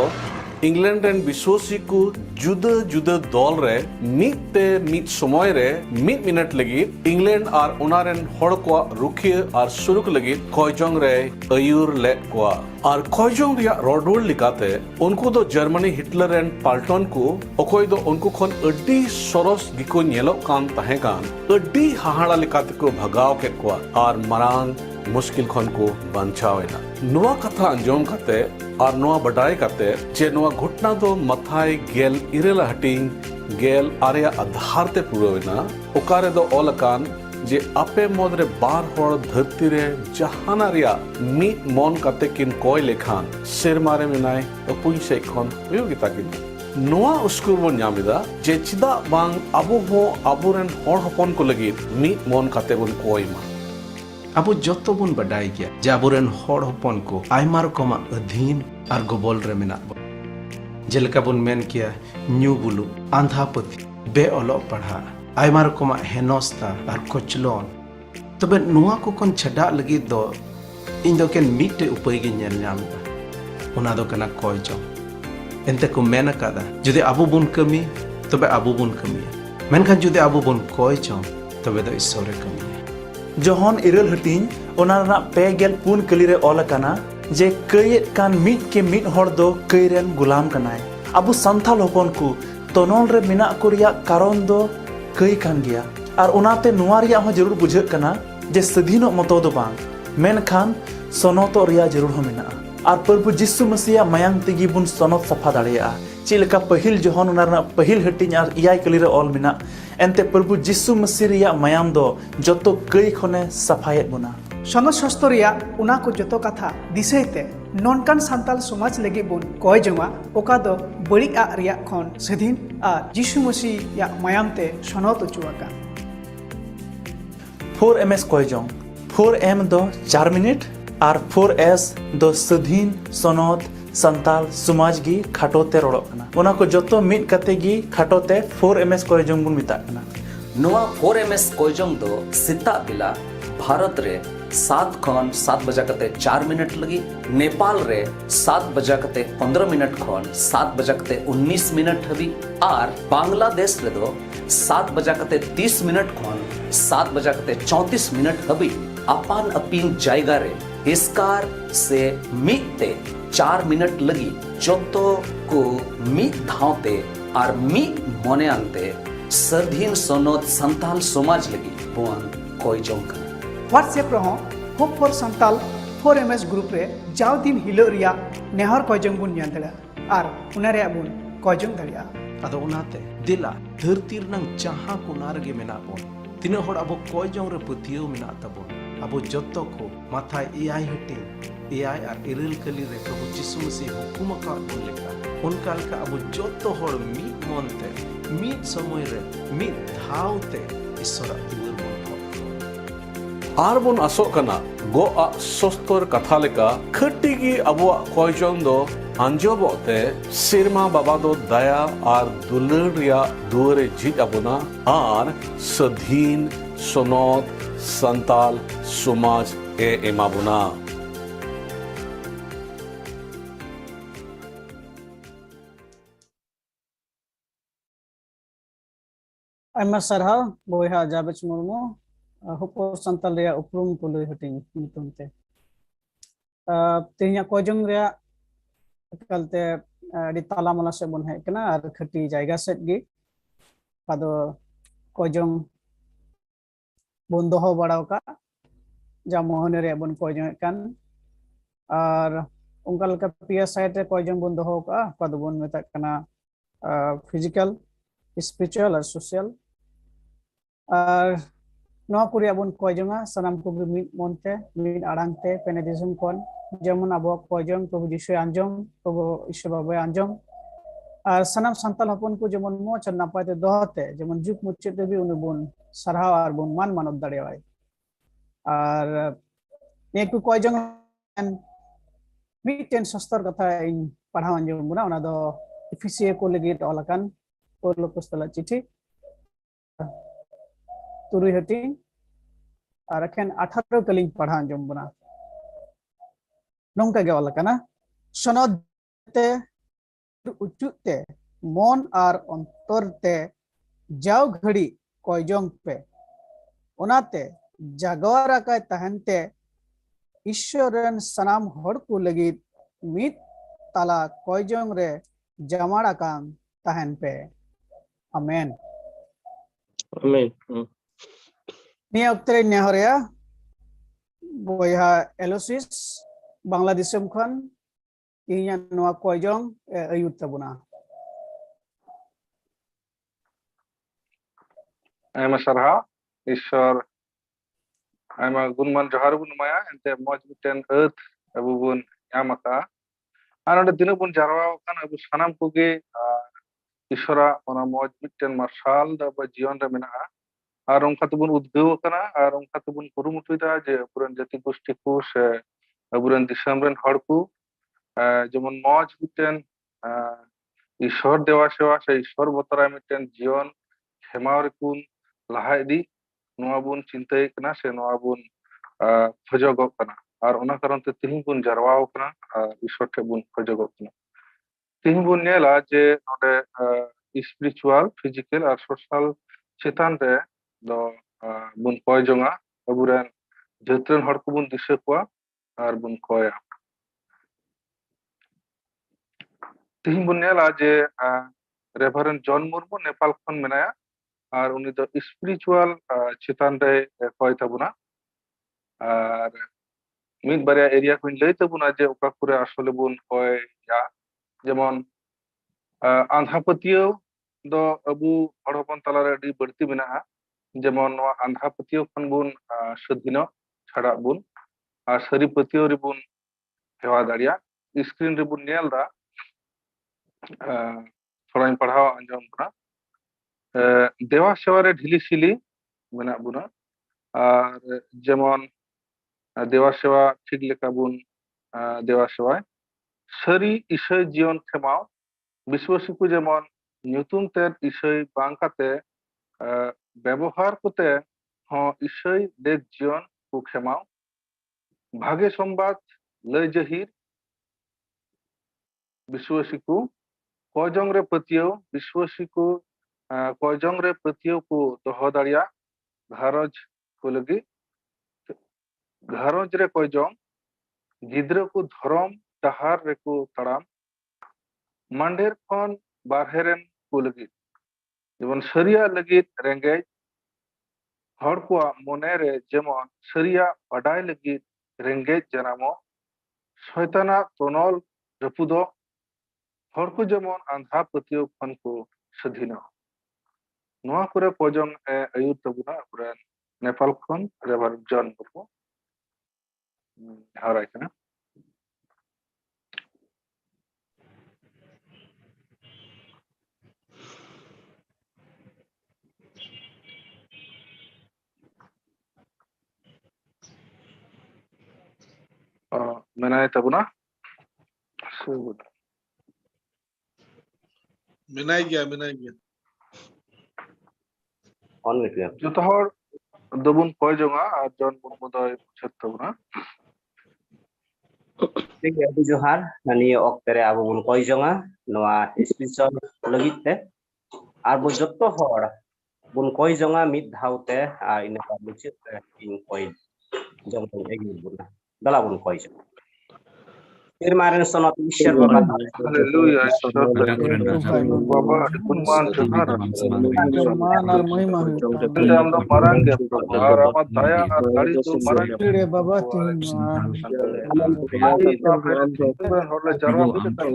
इंग्लैंड रे विश्वसी को जुदा जुदा दल रे मिते मित समय रे मित मिनट लगी इंग्लैंड और उनारेन हड़ को रुखिए और सुरुक लगी कोयजोंग रे अयूर ले को और कोयजोंग रिया रोडवोल लिकाते उनको दो जर्मनी हिटलर एंड पाल्टन को ओकोय दो उनको खन अड्डी सोरस गिको नेलो कान तहे कान अड्डी हाहाड़ा लिकाते को भगाव के को और मरांग मुश्किल खन को बंचावेना नुआ कथा अंजोम करते और नुआ बडाई करते जे नुआ घटना दो मथाई गेल इरेला हटिंग गेल आरिया आधार ते पुरोवेना ओकारे दो ओलकान जे आपे मोदरे बार होड़ धरती रे जहाना रिया मी मन करते किन कोय लेखान सिर मारे मिनाय अपुई से खन उपयोगिता किन नुआ उसकुर बन नामिदा जे चिदा बांग अबो हो अबुरेन होड़ हपन को लगी मी मन करते बन कोय मा अब जो बन बडाई गया जे आबोरेन होड़ हपन को आयमा रकमा अधीन और गबल रे मेना जेलका बन मेन किया न्यू बुलु आंधापति बेअलो पढ़ा आयमा रकमा हेनस्ता और कोचलोन तबे नुआ को कोन छडा लगी दो इन दो केन मिटे उपाय गे नेल नामदा ओना दो कना कोयजो एंते को मेन कादा जुदि आबो बन कमी तबे आबो बन कमी मेनखान जुदि आबो बन कोयजो तबे दो ईश्वर कमी जोहन इरल हटिंग ओना ना पेगेल पुन कली रे ऑल काना जे कयेत कान मिट के मिट हर दो कयरेन गुलाम कनाय अबु संथाल होपन को तनोल रे मिना को रिया कारण दो कई कान गया और उनाते नुआ रिया हो जरूर बुझे कना जे सधीनो मतो दो बांग मेनखान सनतो रिया जरूर हो मिना और प्रभु जिसु मसीह मायांग तेगी बुन सनत सफा दाड़िया चेलका पहिल जहन उनारना पहिल हटिन और इयाय कली रे ऑल मिना एनते प्रभु जिसु मसीह रिया मायाम दो जतो कई खने सफायत बुना सनद शास्त्र रिया उना को जतो कथा दिसैते ननकान सान्ताल समाज लगे बुन कय जंगा ओका दो बड़ी आ रिया खन स्वाधीन आ जिसु मसीह या मायाम ते सनद उचुआका 4ms कयजों 4m दो 4 मिनट और 4s दो स्वाधीन सनद संताल समाज गी खाटोते रोड़ोकना उना को जतो मिट कते गी खाटोते 4ms कयजों बुन मिताकना नोआ 4ms कयजों दो सिता बिला भारत रे 7 खन 7 बजा कते 4 मिनट लगी नेपाल रे 7 बजा कते 15 मिनट खन 7 बजा कते 19 मिनट हबी और बांग्लादेश रे दो 7 बजा कते 30 मिनट खन 7 बजा कते 34 मिनट हबी अपान अपिन जायगा रे इसकार से मिते 4 मिनट लगी जोतो को मित धावते और मित मने आनते स्वाधीन सनद संताल समाज लगी बुआन कयजों का व्हाट्सएप रहो hope for Santal 4ms group रे जाव दिन हिलो रिया नेहर कयजों बुन ᱧᱮᱞ दाड़िया और उना रे बुन कयजों दाड़िया अदो उनाते दिला धरती रनंग जहां को नारगे मेना बोन तिना होड़ अबो कयजों रे पथियो मेना तबो अबो जत्तो को माथा एआई हटे एआई और इरल कली रे प्रभु जिसु मसीह हुकुम का बोन लेका उनका लेका अबो जत्तो होड़ मिट मनते मिट समय रे मिट धावते ईश्वर दुर बोन आर बोन आसोक कना गो आ सस्तर कथा लेका खट्टी अबो कयजों दो अंजोबते सिरमा बाबा दो दया और दुलर रिया दुआरे झिज अबोना और स्वाधीन सनद संताल समाज ए एमाबुना आयमा सरहा बोहा जाबेच मुर्मू होपो संताल रिया उपरुम को लई हटिंग नितुमते तेहिया कयजों रिया कलते अडी तालामाला से बन है कना और खटी जायगा सेट गी पादो कयजों बन दोहो बड़ाव का जा मोहन रे बन कयजों कान और उनका लका पिया साइड रे कयजों बन दोहो का पादो बन मेता कना फिजिकल स्पिरिचुअल और सोशल और नवा कुरिया बन कयजोंगा सनाम को मिट मनते मिट आड़ांगते पेनेदिसम कोन जेमन आबो कयजों प्रभु जिसु आंजम प्रभु ईश्वर बाबा आंजम और सनाम संताल हपन को जेमन मोच नापायते दोहते जेमन जुग मुचित भी उन बन सरहा और बन मान मानव दाड़ेवाय और ने को कयजों मिटेन सस्तर कथा इन पढ़ाव आंजम बुना उना दो इफिसिए को लगी ऑलकान पौलो पुस्तला चिठी तुरुई हटी और अखेन 18 कलिंग पढ़ा आंजम बुना नोंका गे ऑलकाना सनदते उचुते मन और अंतरते जाव घड़ी कयजों पे उनाते जागवारा का तहनते ईश्वरन सनाम हड़ को लगी मित ताला कयजों रे जमाड़ा कांग तहन पे आमेन आमेन निया उक्तरे नेहरिया बोया एलोसिस बांग्लादेशम खन इया नवा कयजों अयुत तबुना आयमा सरहा ईश्वर आयमा गुणमान जोहार बुन माया एंते मौज मिटेन अर्थ अबु बुन यामका आर ओंडे दिनो बुन जारवा कान अबु सानाम कोगे ईश्वरा ओना मौज मिटेन मार्शल दा बा जीवन रे मेना और उनका तो बुन उद्भव कना और उनका तो बुन कुरुमुटुदा जे पुरन जाति गोष्ठी को से अबुरन दिसम रेन हड़ को जेमन मौज मिटेन ईश्वर देवा सेवा से ईश्वर बतरा मिटेन जीवन हेमावर कुन लहा इदी नोआ बुन चिंताय कना से नोआ बुन खोजगो कना और ओना कारण ते तिहिं बुन जरवाओ कना ईश्वर के बुन खोजगो कना तिहिं बुन नेला जे ओडे स्पिरिचुअल फिजिकल और सोशल चेतन रे दो बुन कयजोंगा अबुरन जत्रन हड़ को बुन दिसे कोआ और बुन कया तिहिं बुन नेला जे रेभरेंड जॉन मुर्मू नेपाल खन मेनाया और उनी दो स्पिरिचुअल चेतन रे कय तबुना और मिद बारिया एरिया को लई तबुना जे ओका कुरे आसले बुन होय या जेमन आंधा पतियो दो अबु हड़ हपन तलारे अडी बड़ती मेना जेमन नवा आंधा पतियो खन बुन सदिनो छाड़ा बुन और सरी पतियो रिबुन हेवा दाड़िया स्क्रीन रिबुन नेल दा थोड़ा पढ़ाओ अंजम करा देवा सेवा रे ढिली सिली मेना बुना और जेमन देवा सेवा ठीक लेका बुन देवा सेवा सरी ईसय जीवन खेमाव विश्वासी को जेमन ᱧᱩᱛᱩᱢ ᱛᱮ ईसय बांकाते व्यवहार कोते हो ईसय देख जीवन को खेमाव भागे संबाद लय जहिर विश्वासी को कयजों रे पतियो विश्वासी को कयजों रे पतियो को दोहो दाड़िया घारज को लगी घारज रे कयजों गिद्र को धर्म डहार रे को तड़ाम मांडेर खन बारहेरेन को लगी जेमन सरिया लगी रेंगे हर को मने रे जेमन सरिया बाडाय लगी रेंगे जनामो शैताना तनल रपुदो हर को जेमन आंधा पतियो खन को सधीनो नोआ करे पजन आयुर तबुना पुरा नेपाल खन रेबार जन को हाराय कना menaय तबुना मेनाय गया ऑन में किया जो तो हर दबुन कोई जोंगा और जन बुन मुदय छत तबुना ठीक है जोहार नानी ओक्तरे आबो बुन कोई जोंगा नोआ स्पेशल लगित ते आर बो जत्तो हर बुन कोई जोंगा मिद धावते आ इन का मुचित इन कोई जोंगा एगी बुन दला बुन कोई जोंगा Firman sonot Isher Baba. Haleluya. Baba kunman johar. Dalam do marang ya और आमा दया और दाड़ी तो marang रे बाबा तुम होले जरवा भी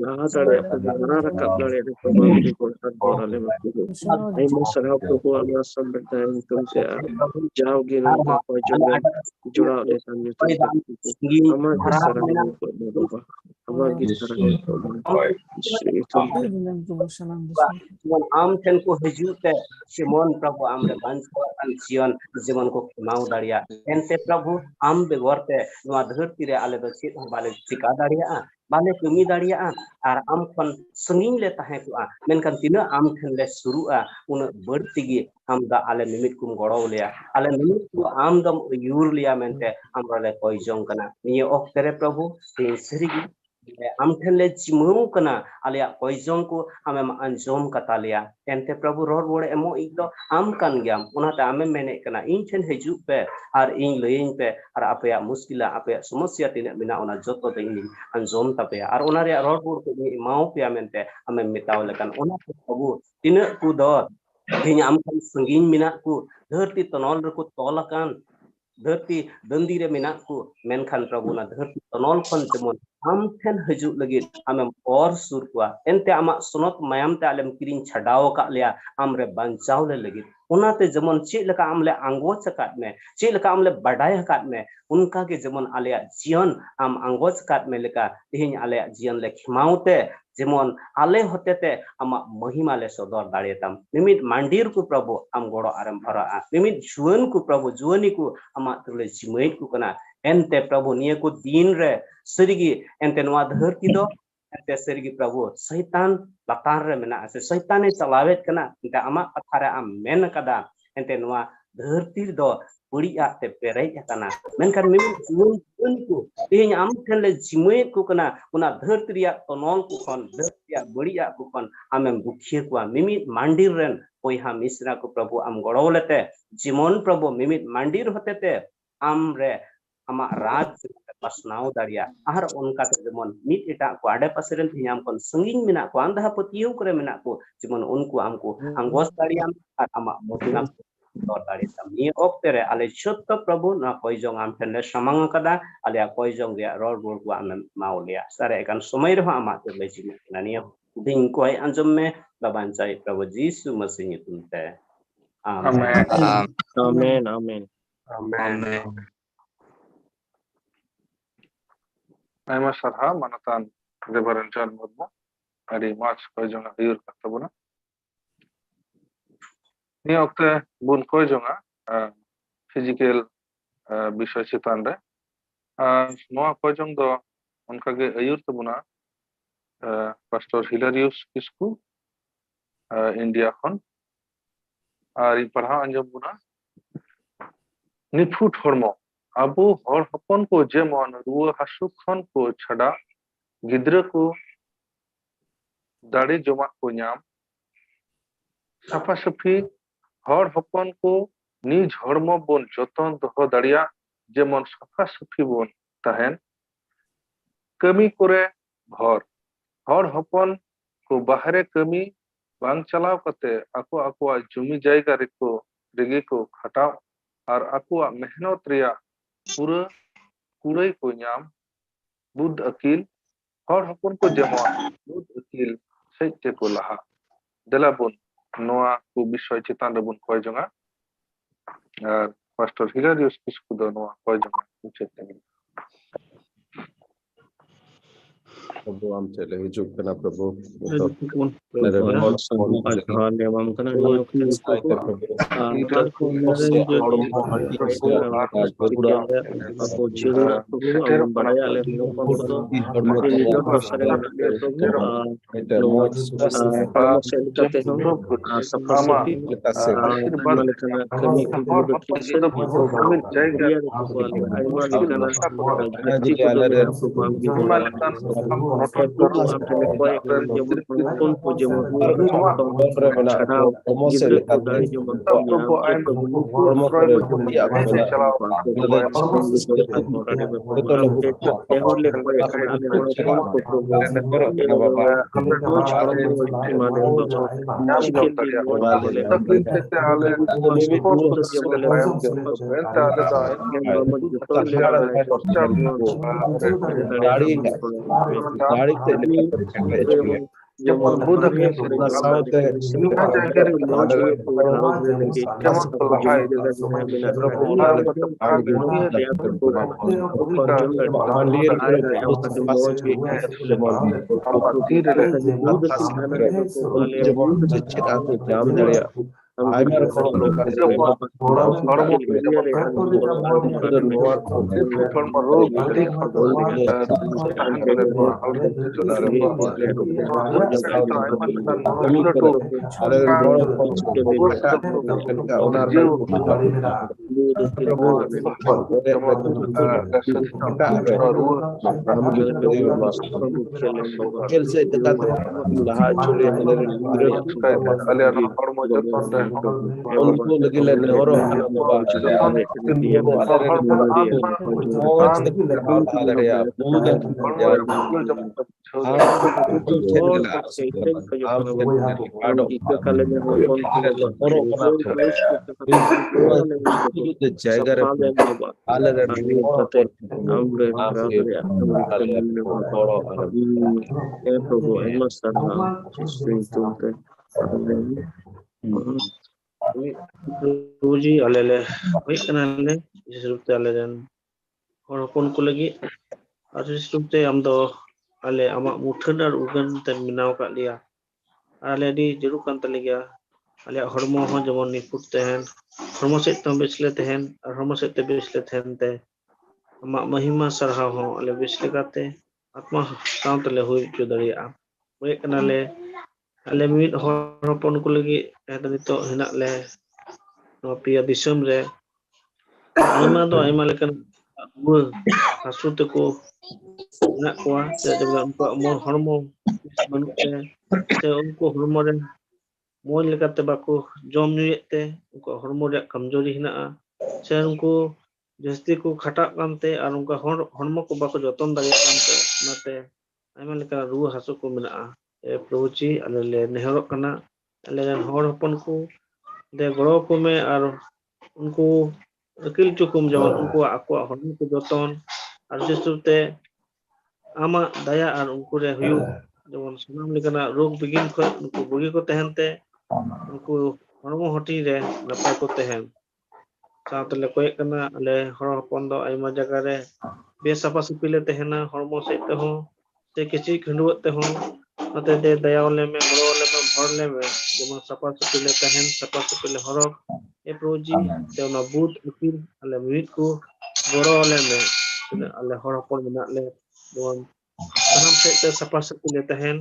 laha daᱲᱮᱭᱟᱜ ᱠᱚ ᱦᱟᱨᱟ ᱨᱟᱠᱟᱵ ᱫᱟᱲᱮᱭᱟᱜ ᱠᱚ ᱵᱟᱝ ᱜᱮ ᱜᱚᱲᱦᱟᱱ ᱫᱚᱲᱟᱞᱮ ᱢᱟᱠᱚ ᱟᱭᱢᱟ ᱥᱟᱨᱦᱟᱣ ᱯᱨᱚᱵᱷᱩ ᱟᱢᱟᱜ ᱥᱚᱢᱵᱮᱫ ᱧᱩᱛᱩᱢ ᱛᱮ ᱡᱟᱣᱜᱮ ᱱᱚᱝᱠᱟ ᱠᱚ ᱡᱚᱢᱮ ᱡᱚᱲᱟᱣ ᱞᱮᱠᱷᱟᱱ ᱧᱩᱛᱩᱢ ᱛᱮ ᱟᱢᱟᱜ ᱜᱮ ᱥᱟᱨᱦᱟᱣ ᱠᱚ ᱵᱟᱵᱟ ᱟᱢᱟᱜ ᱜᱮ ᱥᱟᱨᱦᱟᱣ ᱠᱚ ᱧᱩᱛᱩᱢ जेमन आम ठेन को हिजू ते सिमोन प्रभु आमरे बांचवान जीवन जीवन को खिमाउ दाड़िया एनते प्रभु आम बेगरते नोआ धरती रे आले दो चेत बाले चिका दाड़िया बाले कमी दाड़िया आर आम खन संगिन ले ताहे को मेनखान तिना आम ठेन ले शुरुआ उन बड़ती गे आम दा आले निमित कुम गड़ो लिया आले निमित को आम दम यूर लिया मेनते आमरा ले कोई जों कना निये ओक्ते रे प्रभु तीन सरीगी आम ठेन ले चिमौ कना आलिया कोइजों को आमे अंजोम कता लिया एनते प्रभु रोड बोड़े एमो इक दो आम कान गयाम उनाते आमे मेने कना इन ठेन हिजू पे आर इन लयिन पे आर आपया मुश्किला आपया समस्या तिने बिना उना जतो दे इन अंजोम तपया आर उना रे रोड बोड़ को माउ पे मेनते आमे मिताव लेकन उना प्रभु तिने को दो तिन आम कान संगीन मिना को धरती तनोल रे को तोलकान धरती दंदी रे मिना को मेनखान प्रभु ना धरती तनोल खन जेमन आम ठेन हजू लगे आमे और सुर कुआ एनते आमा सुनत मायाम ते आलेम किरिन छडाव का लिया आमरे बंचाव ले लगे उनाते जमन चे लका आमले आंगोच काट में चे लका आमले बडाय काट में उनका के जमन आलिया जीवन आम आंगोच काट में लेका तिहिन आलिया जीवन ले खिमाउते जेमन आले होतेते आमा महिमा ले सदर दाड़ेताम निमित मांडीर को प्रभु आम गोड़ो आरम भरा निमित जुवन को प्रभु जुवनी को आमा तुले जिमैत को कना एनते प्रभु निये को दिन रे सरीगी एनते नवा धरती दो एनते सरीगी प्रभु शैतान लतार रे मेना से शैताने चलावेत कना एनते आमा कथारे आम मेन कदा एनते नवा धरती दो बुड़िया ते पेरै कना मेनखान मिमित जुवन को तेन आम ठेन ले जिमैत को कना उना धरती रिया तनोल को खन धरती बुड़िया को खन आमेम बुखिए को मिमित मांडीर रेन ओइहा मिश्रा को प्रभु आम गड़ोलेते जीवन प्रभु मिमित मांडीर होतेते आम रे आमा राज पासनाव दाड़िया आर उनका जेमन मिट एटा को आडे पासेरन थियाम कोन संगिन मिना को आंधा पतियो करे मिना को जेमन उनको आमको आंगोस दाड़िया आर आमा मोतिना दर दाड़िया नि ओक्ते रे आले छत्त प्रभु ना कोइजों आम ठेन समांग कदा आले कोइजों गे रोड बोर्ड को आम माउलिया सारे एकान समय रहा आमा ते लेजि नानिया दिन कोई अंजम में बाबांचाई प्रभु यीशु मसीह तुमते आमेन आमेन आमेन आमेन ayma sarha manatan Reverend John Murmu adi mach koijonga ayur katabuna ni okte bun koijonga physical bishoy chetan re noa koijong do onka ge ayur tabuna Pastor Hilarius Kisku India khon ari parha anjom buna nifut hormo आबो हर हपन को जेमन रुआ हासु खन को छड़ा गिद्र को दाड़ी जमा को नाम साफा सफी हर हपन को निज हर्म बन जतन दह दाड़िया जेमन साफा सफी बन तहन कमी करे भर हर हपन को बाहरे कमी बांग चलाव कते आको आको जमी जायगा रेको रेगे को खटाव और आको मेहनत रिया पूरा कुड़ाई को नाम बुद्ध अकील हर हपन को जेमन बुद्ध अकील सत्य को लहा देलाबुन नोआ को विषय चेतान रेबुन कोइजोंगा पास्टर हिलारियस किसकु दो नोआ कोइजोंगा चेतान प्रभु हम चले हिजुक कना प्रभु ᱫᱟᱲᱮ ᱛᱮ ᱞᱮᱠᱟ ᱠᱚ ᱠᱮᱴᱮᱡ ᱦᱚᱪᱚ ᱞᱮᱭᱟ ᱡᱮᱢᱚᱱ ᱵᱩᱫ ᱟᱹᱠᱤᱞ ᱚᱱᱟ ᱥᱟᱶᱛᱮ ᱱᱚᱣᱟ ᱡᱟᱭᱜᱟ ᱨᱮ ᱡᱮᱢᱚᱱ ᱠᱚ ᱞᱟᱦᱟ ᱤᱫᱤ ᱯᱨᱚभु ᱚᱱᱟ ᱞᱮᱠᱟᱛᱮ ᱵᱷᱟᱜ ᱵᱷᱩᱢᱤᱠᱟ ᱢᱟᱱᱰᱤᱭᱟᱹ ᱠᱚᱨᱮ ᱡᱮᱢᱚᱱ ᱡᱮᱢᱚᱱ ᱥᱮᱪᱮᱫ ᱟᱠᱚ ᱧᱟᱢ ᱫᱟᱲᱮᱭᱟᱜ ᱟᱭᱢᱟ ᱨᱚᱠᱚᱢ ᱚᱱᱠᱟᱱ হরমোন যেমন ᱱᱚᱣᱟ ᱠᱚ হরমোন রোগ ব্যাধি তাহেন গেলে নোয়া হরমোন কিছুটা আইমা লেকান ᱞᱟᱹᱴᱩ ᱟᱞᱮ ᱨᱮᱱ ᱦᱚᱲ ᱦᱚᱯᱚᱱ ᱠᱚ ᱚᱱᱟ ᱨᱮᱱᱟᱜ ᱠᱷᱮᱞ ᱥᱮᱫ ᱞᱮᱠᱟᱛᱮ ᱞᱟᱦᱟ ᱦᱚᱪᱚ ᱞᱮᱭᱟ ᱟᱞᱮ ᱨᱮᱱ ᱜᱤᱫᱽᱨᱟᱹ ᱩᱱᱠᱩ ᱞᱟᱹᱜᱤᱫ ᱞᱮ ᱱᱮᱦᱚᱨᱚᱜ ᱠᱟᱱᱟ ᱵᱟᱵᱟ ᱩᱱᱠᱩ ᱟᱞᱮᱨᱮᱱ ᱢᱚᱸᱡᱽ ᱛᱮᱠᱚ ᱯᱟᱲᱦᱟᱣ ᱫᱟᱲᱮᱭᱟᱜ ᱵᱩᱫ ᱟᱹᱠᱤᱞ ᱴᱷᱮᱱ ᱜᱮᱞᱮ ᱟᱥ ᱠᱟᱱᱟ ᱟᱢ ᱴᱷᱮᱱ ᱜᱮᱞᱮ ᱟᱰᱚᱜ ᱠᱟᱱᱟ ᱱᱮᱦᱚᱨᱚᱜ ᱠᱟᱱᱟ ᱡᱩᱫᱟᱹ ᱡᱟᱭᱜᱟ ᱨᱮ ᱟᱞᱮᱨᱮᱱ ᱦᱚᱲ ᱦᱚᱯᱚᱱ ᱟᱢ ᱜᱮ ᱜᱚᱲᱚ Uji alele wait kanale disrupte aleren hor hopon ko lagi ar disrupte amdo ale amak muthan ar ugan ten minaw ka liya ale di jerukan taliga ale hormo ho jemon niput tehen hormo set tam besle tehen ar hormo set te besle tehen te amak mahima sarha ho ale besle kate atma count le hui chu daria wait kanale ale mid hor hopon ko lagi eta nito hinak le no pia disum re aima do aima lekan ruwa hasu teko nak kuwa se jaga unko amor hormo manute se unko hormo re moy lekate bako jom nyuete unko hormo re kamjori hinaa se unko jasti ko khatak kante ar unko hormo ko bako joton daria kante nate aima lekan ruwa hasu ko menaa e prochi ale nehrok kana ale hor hopon ko de goro ko me ar unku akil cukum jaman unku aku hormo ko joton ar sesute ama daya ar unku re huyu jaman sanam lekana rog begin ko unku bugi ko tehente unku hormo hoti re napay ko tehen saat le koy kana ale hor hopon do aima jaga re besapa supile tehena hormo se te ho te kichi khnduat te ho ate de daya le me bro le me bhor le me jaman sapa supile tehen sapa supile horok e proji te ona but ukir ale mit ko boro le me ale hor hopon menak le don sanam se te sapa supile tehen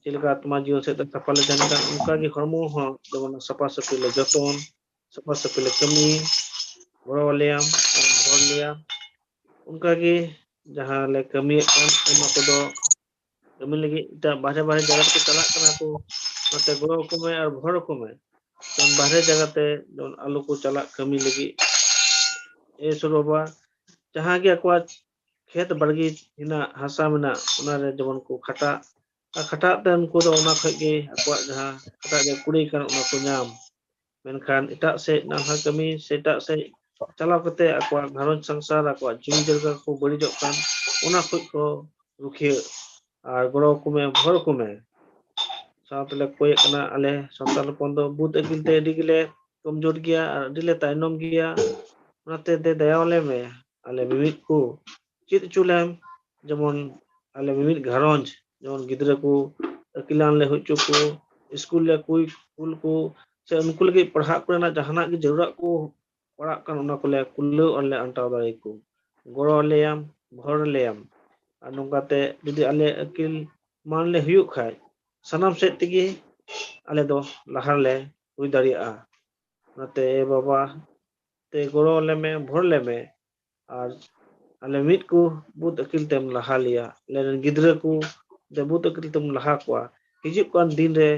chilka atma jion se te sapa le tehen kan unka gi hormo ho jaman sapa supile joton sapa supile kami boro leam bhor leam unka gi jahan le kami kan ema ko do kami lagi ta bahare jaga ko chalak kana ko nate goro ko me ar bhor ko me dan bahare jaga te don alu ko chalak kami lagi e suroba jahan ge akwa khet bargi hina hasa mena ona re jemon ko khata ten ko do ona khay ge akwa jahan khata ge kuri kan ona ko nyam menkan etak se nang ha kami setak se chalaw kate akwa gharon sangsar akwa jimi jaga ko bari jok kan ona ko rukhe ar goro ko me bhor ko me saat le koy kana ale santal pondo but akil te digile komjor gya ar dile tainom gya onate de dayawle me ale mimit ko chit chulem jemon ale mimit gharonj jemon gidra ko akilan le huchu ko school le kul ko se unku lagi padha korena jahanak gi jarurat ko parak kan ona ko le kullu ole antaw dai ko goro leyam bhor leyam anungate judi ale akil man le huyuk khai sanam set tegi ale do lahar le hui daria nate baba te goro le me bhor le me ar ale mit ku but akil tem lahalia le gidra ku de but akil tem laha kwa hijib kan din re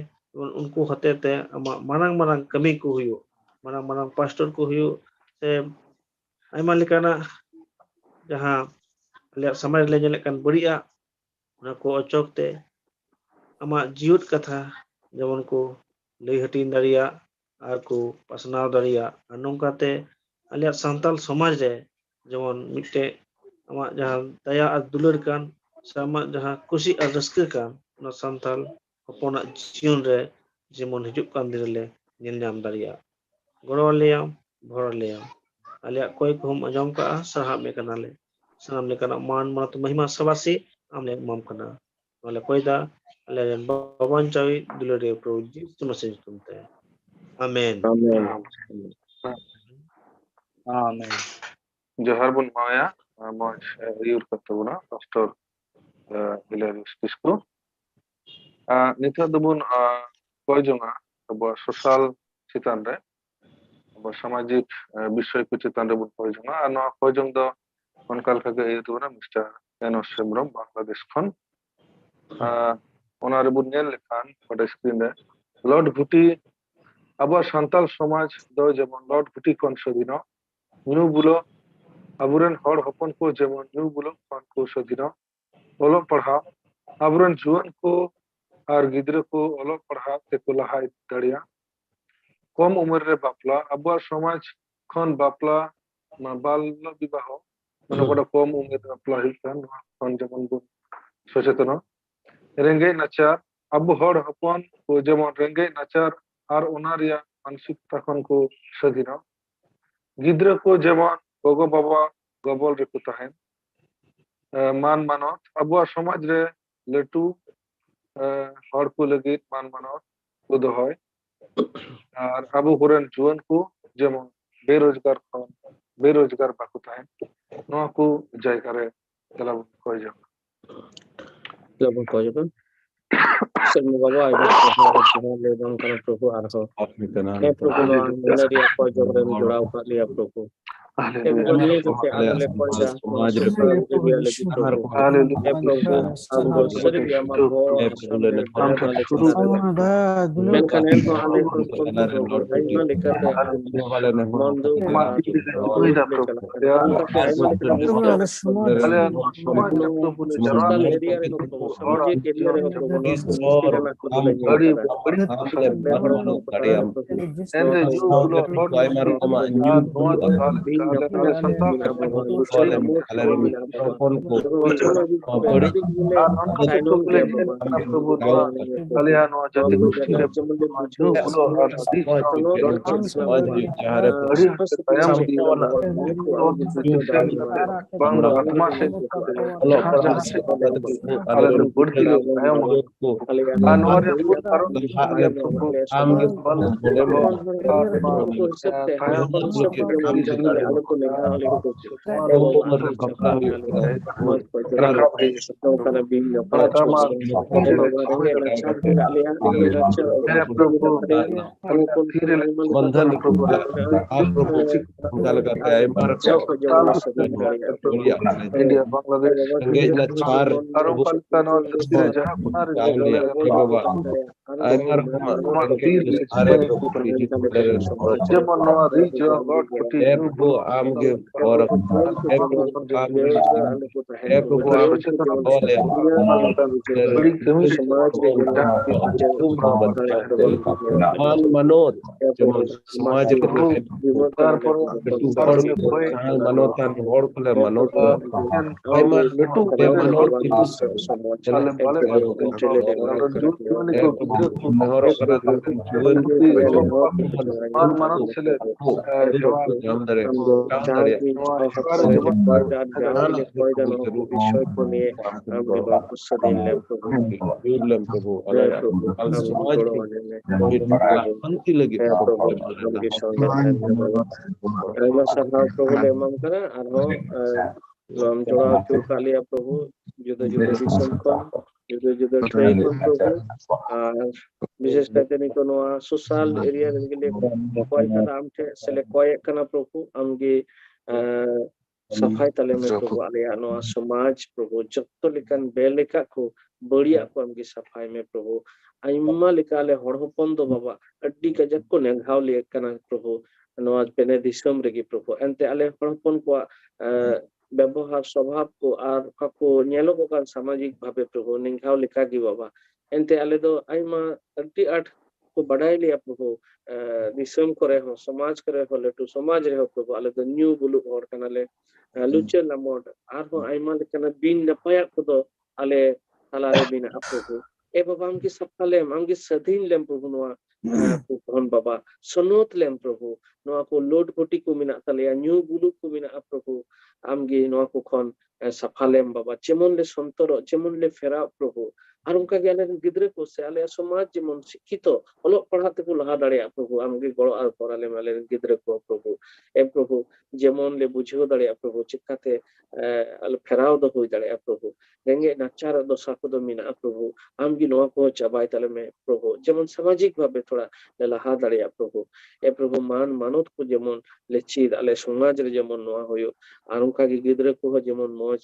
unku hote te ama marang kami ku huyu marang pastor ku huyu se aima lekana jahan ale samaj le nyelekan beria ona ko ochok te ama jiut katha jemon ko lay hatin daria ar ko pasnaw daria anongkate aliat santal samaj re jemon mitte ama jahan daya ar dular kan sama jaha kusi ar raska kan na santal hopona jion re jemon hijuk kan dirle nyel nyam daria goro leyam bhor leyam alia koy ko hum ajom ka sahab me kanale saham le kana man mat महिमा sabasi amle mam kana wala koy da ale baban chawi dulare pro jisu masih tumte amen Amen. Johar bun maya moj yur katabuna pastor Hilarius Kisco nito dubun koy jonga abo social chitan re abo samajik বিষয় ko chitan re bun koy jonga ano koy jong do onkal kage yutubuna Mr. Enos Hemrom Bangladesh khon ওনারে বুন nail লেখান ওটা স্ক্রিনে Lord ভুটি আবার সান্তাল সমাজ দ যেমন Lord ভুটি কোন সদিন new বুলো আবুরেন হড় হপন কো যেমন নিউ বুলো কোন কো সদিন ওলো পড়া আবুরেন জুয়ান কো আর গিদ্রে কো ওলো পড়া তে কো লাহাই দাড়িয়া কম উমের রে বাপলা আবার সমাজ খন বাপলা বাল বিবাহ মানে ওটা কম উমের বাপলা হিলকান খন যেমন সচেতন रेंगे नाचार अब हड़ हपन को जेमन रेंगे नाचार और ओनारिया मानसिकता खन को सदिन गिद्र को जेमन गोगो बाबा गबल रेको ताहेन मान मानत अब समाज रे लेटू हड़ को लगी मान मानत को दोहय और अब होरन जुवन को जेमन बेरोजगार बाको ताहेन नोआ को जायगा रे तलब कोय जा Labun ko jepun. Semu baba ay bang le bang kana propo arho. E propo no anari ko jogre mi jodao ka liya propo. E propo niye ko se ale ko ja samaj re biya lagi propo. E propo amgo sari biya ma bo men kana ko ale ko ay ma lekar de mondo विशेष करते नहीं तो नोआ social area के लिए कोई का आम थे सेले कोई कना प्रभु आमगे सफाई तले में प्रभु आलिया नोआ समाज प्रभु जत्तो लिकन बेलिका को बढ़िया को आमगे सफाई में प्रभु आइमा लिकाले हड़पन दो बाबा अड्डी का जक्को ने घाव लिए कना प्रभु नोआ पेने दिसम रेगी प्रभु एंते आले हड़पन को व्यवहार स्वभाव को आर को नेलो को कान सामाजिक भावे प्रभु निंगाव लिखा की बाबा एंते आले दो आइमा अड्डी आठ को बढ़ाई लिया प्रभु दिसम करे हो समाज करे हो लेटू समाज रे हो प्रभु आले दो न्यू बुलु और कनाले लुचे नमोड आर हो आइमा लिकना बिन नपाया को दो ale talare bina Prabhu e baba amki sapalem amki sadhin lem Prabhu noa pohon baba sonot lem Prabhu noa ko load poti ko mina talaya new bulu ko mina Prabhu amgi noa ko khon sapalem baba chemon le sontoro chemon le fera Prabhu আর উনকা গে আলে গিদরে কো সে আলে সমাজ যেমন শিক্ষিত অলোক পড়াতে কো লাহা দাঁড়িয়া প্রভু আমগে গড় আর পড়ালে মালে গিদরে কো প্রভু এ প্রভু যেমন লে বুঝিও দাঁড়িয়া প্রভু চিকাতে আলে ফেরাও দ হই দাঁড়িয়া প্রভু রেঙ্গে নাচার দ সাকো দ মিনা প্রভু আমগি নোয়া কো চাবাই তালে মে প্রভু যেমন সামাজিক ভাবে থোড়া লাহা দাঁড়িয়া প্রভু এ প্রভু মান মানত কো যেমন লেচিদ আলে সমাজ রে যেমন নোয়া হইও আর উনকা গে গিদরে কো যেমন মজ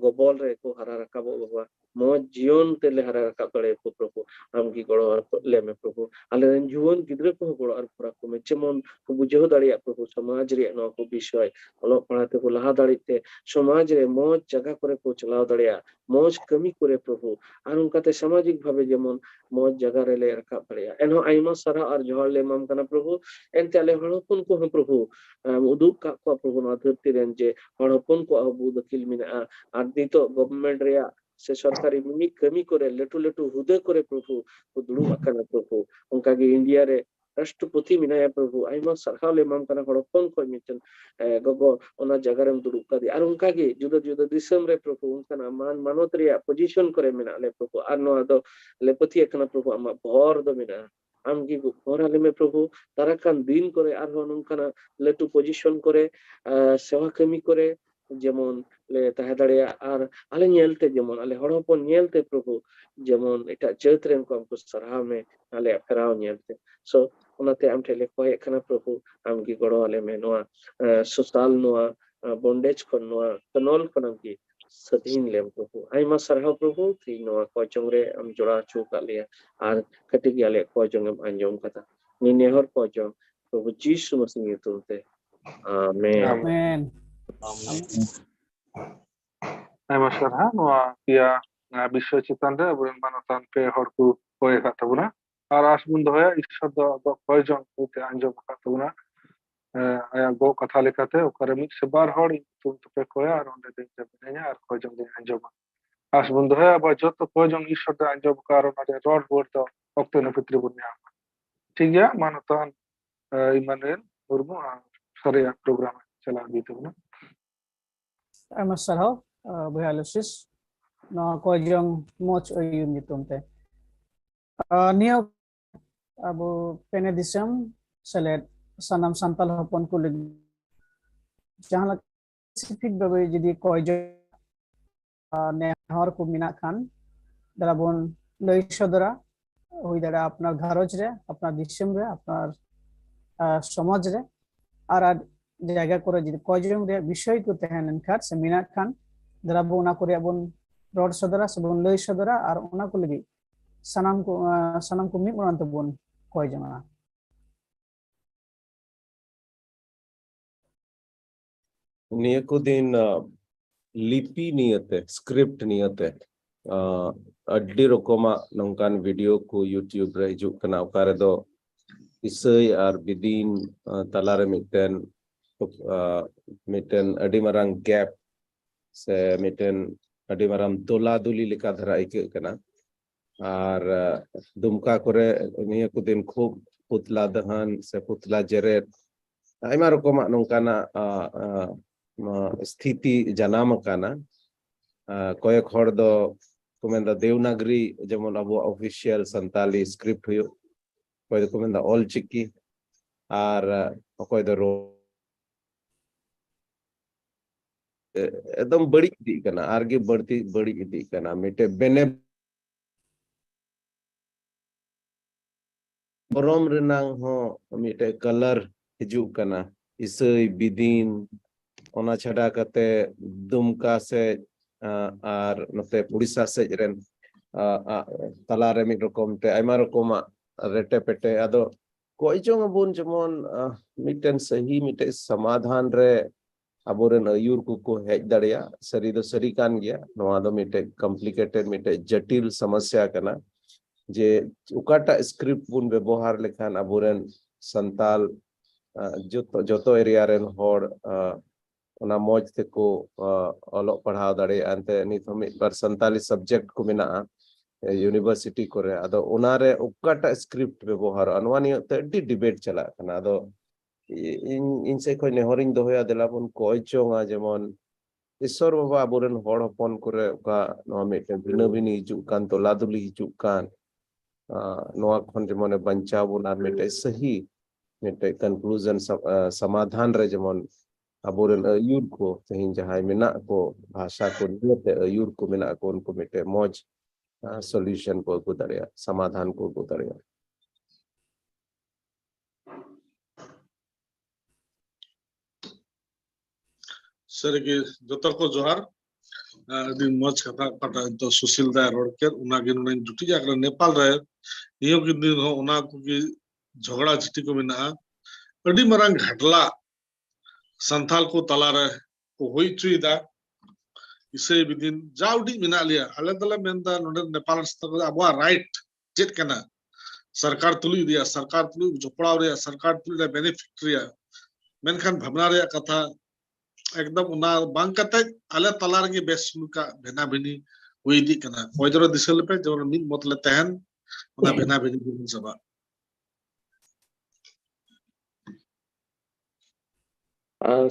গবল রে কো হারা রাখাবো বাবা मौज जीवन ते लेहरा का करे को प्रभु आमगी गड़ो ले में प्रभु आले जीवन गिद्रे को गड़ो और पूरा को में जेमन को बुझो दाड़िया प्रभु समाज रे न को विषय अलो पढ़ाते को लहा दाड़ीते समाज रे मौज जगह करे को चलाओ दाड़िया मौज कमी करे प्रभु और उनकाते सामाजिक भावे जेमन मौज जगह रे ले रखा दाड़िया एनो आइमा सारा और जोहर ले माम कना प्रभु एनते आले हड़पन को हम प्रभु उदुक का को प्रभु न धरती रेन जे हड़पन को अबु दकिल मिना और दितो गवर्नमेंट रे से सरकारी मिनी कमी करे लेटू लेटू हुदे करे प्रभु को दुड़ुब आकाना प्रभु उनका गे इंडिया रे राष्ट्रपति मिनाया प्रभु आइमा सरकार ले माम कना हड़पन को मिचन गगो ओना जगह रे दुड़ुब का दे और उनका गे जुदा जुदा दिसम रे प्रभु उनका मान मानत रे पोजीशन करे मिना ले प्रभु आर नो दो लेपति एकना प्रभु आमा भर दो मिना आमगी भर आले में प्रभु ताराकान दिन करे आर उनका लेटू पोजीशन करे सेवा कमी करे যেমন লে তাহে দাঁড়িয়া আর আলে নিয়েলতে যেমন আলে হড়পন নিয়েলতে প্রভু যেমন এটা চৈত্রেন কম কো সরাহ মে আলে ফেরাও নিয়েলতে সো ওনাতে আমতে লে কয় এখানে প্রভু আমগি গড়ো আলে মে নোয়া সুসাল নোয়া বন্ডেজ কোন নোয়া তনল কোন আমগি সদিন লেম প্রভু আইমা সরাহ প্রভু থি নোয়া কয়জংরে আম জোড়া চুক আলিয়া আর কটি গিয়ালে কয়জং আঞ্জম কথা নি নেহর কয়জং প্রভু যিশু মসিহ তুলতে amen amen Aima sarha noa pia biswa chitan re aburen manotan pe hor ku hoye ka tabuna ar asbun doya ishor do koyjon hote anjom ka tabuna aya go katha lekate okare mid se bar hor tum pe koya ar onde de jabenya ar koyjon de anjom asbun doya ba joto koyjon ishor de anjom ka ar onde rod word do okte na pitri bunya ठीक है manotan imanen urmu sariya program chala di tabuna Aima sarhaw Buya Lucis no kojong moch oyun nitumte niyo abu penedisam selet sanam santal hopon kulig jahan spesifik babe jadi kojong nehor ku minak kan darabon loi sodora hui dara apnar gharoj re apnar disam re apnar সমাজ রে আর জায়গা করে যদি কয়জন রে বিষয় কো তেহেন খার সে মিনাট খান দরাবো না করে বন রড সদরা সবন লই সদরা আর ওনা কো লাগি সানাম কো মি উনান্ত বন কয়জন না निया को दिन लिपि नियते स्क्रिप्ट नियते अड्डी रोकोमा नंकान वीडियो को यूट्यूब रे हिजुक कना ओकारे दो इसई आर बिदिन तलारे मिटन अडी मारांग गैप से मिटन अडी मारांग दोला दुली लेका धरा इके कना आर दुमका करे निया को दिन खूब पुतला दहन से पुतला जरेट आइमा रकमा नंकाना स्थिति जनाम काना कयक हर दो कुमेंदा देवनागरी जेमन अब ऑफिशियल संताली स्क्रिप्ट हुयो कोई दो कुमेंदा ऑल चिकी आर कोई दो रो एकदम बड़ी इदी कना आरगे बढ़ती बड़ी इदी कना मिटे बेने बरम रेनांग हो मिटे कलर हिजुक कना इसई बिदिन ओना छड़ा कते दुमका से आर नते उड़ीसा से रेन तलारे मिट रकम ते आइमा रकमा रेटे पेटे आदो कोई जोंग बुन जमन मिटन सही मिटे समाधान रे अबोरेन अयुर को हेज दाड़िया सरी दो सरी कान गया नोआ दो मिटे कॉम्प्लिकेटेड मिटे जटिल समस्या कना जे उकाटा स्क्रिप्ट बुन व्यवहार लेखान अबोरेन संताल जोतो एरिया रेन होड़ ᱚᱱᱟ ᱢᱚᱡᱽ ᱛᱮᱠᱚ ᱚᱞᱚᱜ ᱯᱟᱲᱦᱟᱣ ᱫᱟᱲᱮᱭᱟᱜᱼᱟ ᱮᱱᱛᱮ ᱱᱤᱛ ᱦᱚᱸ ᱢᱤᱫᱵᱟᱨ ᱥᱟᱱᱛᱟᱞᱤ ᱥᱟᱵᱡᱮक्ᱴ ᱠᱚ ᱢᱮᱱᱟᱜᱼᱟ ᱤউᱱᱤᱵᱷᱟর্সিটি ᱠᱚᱨᱮ ᱟᱫᱚ ᱚᱱᱟᱨᱮ ᱚᱠᱟᱴᱟᱜ ᱥᱠᱨᱤᱯᱴ ᱵᱮᱵᱚᱦᱟᱨᱚᱜᱼᱟ ᱱᱚᱣᱟ ᱱᱤᱭᱮᱛᱮ ᱟᱹᱰᱤ ᱰᱤᱵᱮᱴ ᱪᱟᱞᱟᱜ ᱠᱟᱱᱟ ᱟᱫᱚ ᱤᱧ ᱥᱮᱫ ᱠᱷᱚᱱ ᱱᱮᱦᱚᱨᱤᱧ ᱫᱚᱦᱚᱭᱟ ᱫᱮᱞᱟ ᱵᱚᱱ ᱠᱚᱭ ᱪᱚᱝᱟ ᱡᱮᱢᱚᱱ ᱤᱥᱥᱚᱨ ᱵᱟᱵᱟ ᱟᱵᱚᱨᱮᱱ ᱦᱚᱲ ᱦᱚᱯᱚᱱ ᱠᱚᱨᱮ ᱚᱠᱟ ᱱᱚᱣᱟ ᱢᱤᱫᱴᱮᱱ ᱵᱷᱤᱱᱟᱹ ᱵᱷᱤᱱᱤ ᱦᱤᱡᱩᱜ ᱠᱟᱱ ᱛᱚᱞᱟᱫᱩᱞᱤ ᱦᱤᱡᱩᱜ ᱠᱟᱱ ᱱᱚᱣᱟ ᱠᱷᱚᱱ ᱡᱮᱢᱚᱱ ᱵᱟᱧᱪᱟᱣ ᱵᱚᱱ ᱟᱨ ᱢᱤᱫᱴᱮᱱ ᱥᱟᱦᱤ ᱢᱤᱫᱴᱮᱱ ᱠᱚᱱᱠᱞᱩᱡन ᱥᱚᱢᱟধান ᱨᱮ ᱡᱮᱢᱚᱱ ᱟᱵᱚᱨᱮᱱ ᱟᱹᱭᱩᱨ ko ᱛᱮᱦᱮᱧ ᱡᱟᱦᱟᱸᱭ ᱢᱮᱱᱟᱜ ko ᱵᱷᱟষᱟ ko ᱱᱤᱭᱟᱹᱛᱮ ᱟᱹᱭᱩᱨ ko ᱢᱮᱱᱟᱜ ko ᱩᱱᱠᱩ ᱢᱤᱫᱴᱮᱱ ᱢᱚᱡᱽ solution ko agu dareya समाधान ko agu dareya सरगे जोतर को जोहार दिन मज कथा कटा तो सुशील दा रोड के उना गे नुन जुटी जाकरा नेपाल रे इयो के दिन हो उना को की झगड़ा झिटी को मेना अडी मरांग घटला संथाल को तला रे को होई चुईदा इसे बिदिन जाउडी मेना लिया आले तला मेनदा नोडे नेपाल स्तर अबवा राइट चेत कना सरकार तुली दिया सरकार तुली जोपड़ाव रे सरकार तुली रे बेनिफिट रे मेनखान भावना रे कथा एकदम उना बांग कते आले तला रे बेसलुका भेना भेनी हुई दी कना कोइदरो दिसल पे जो मिन मतले तहन उना भेना भेनी बिन सभा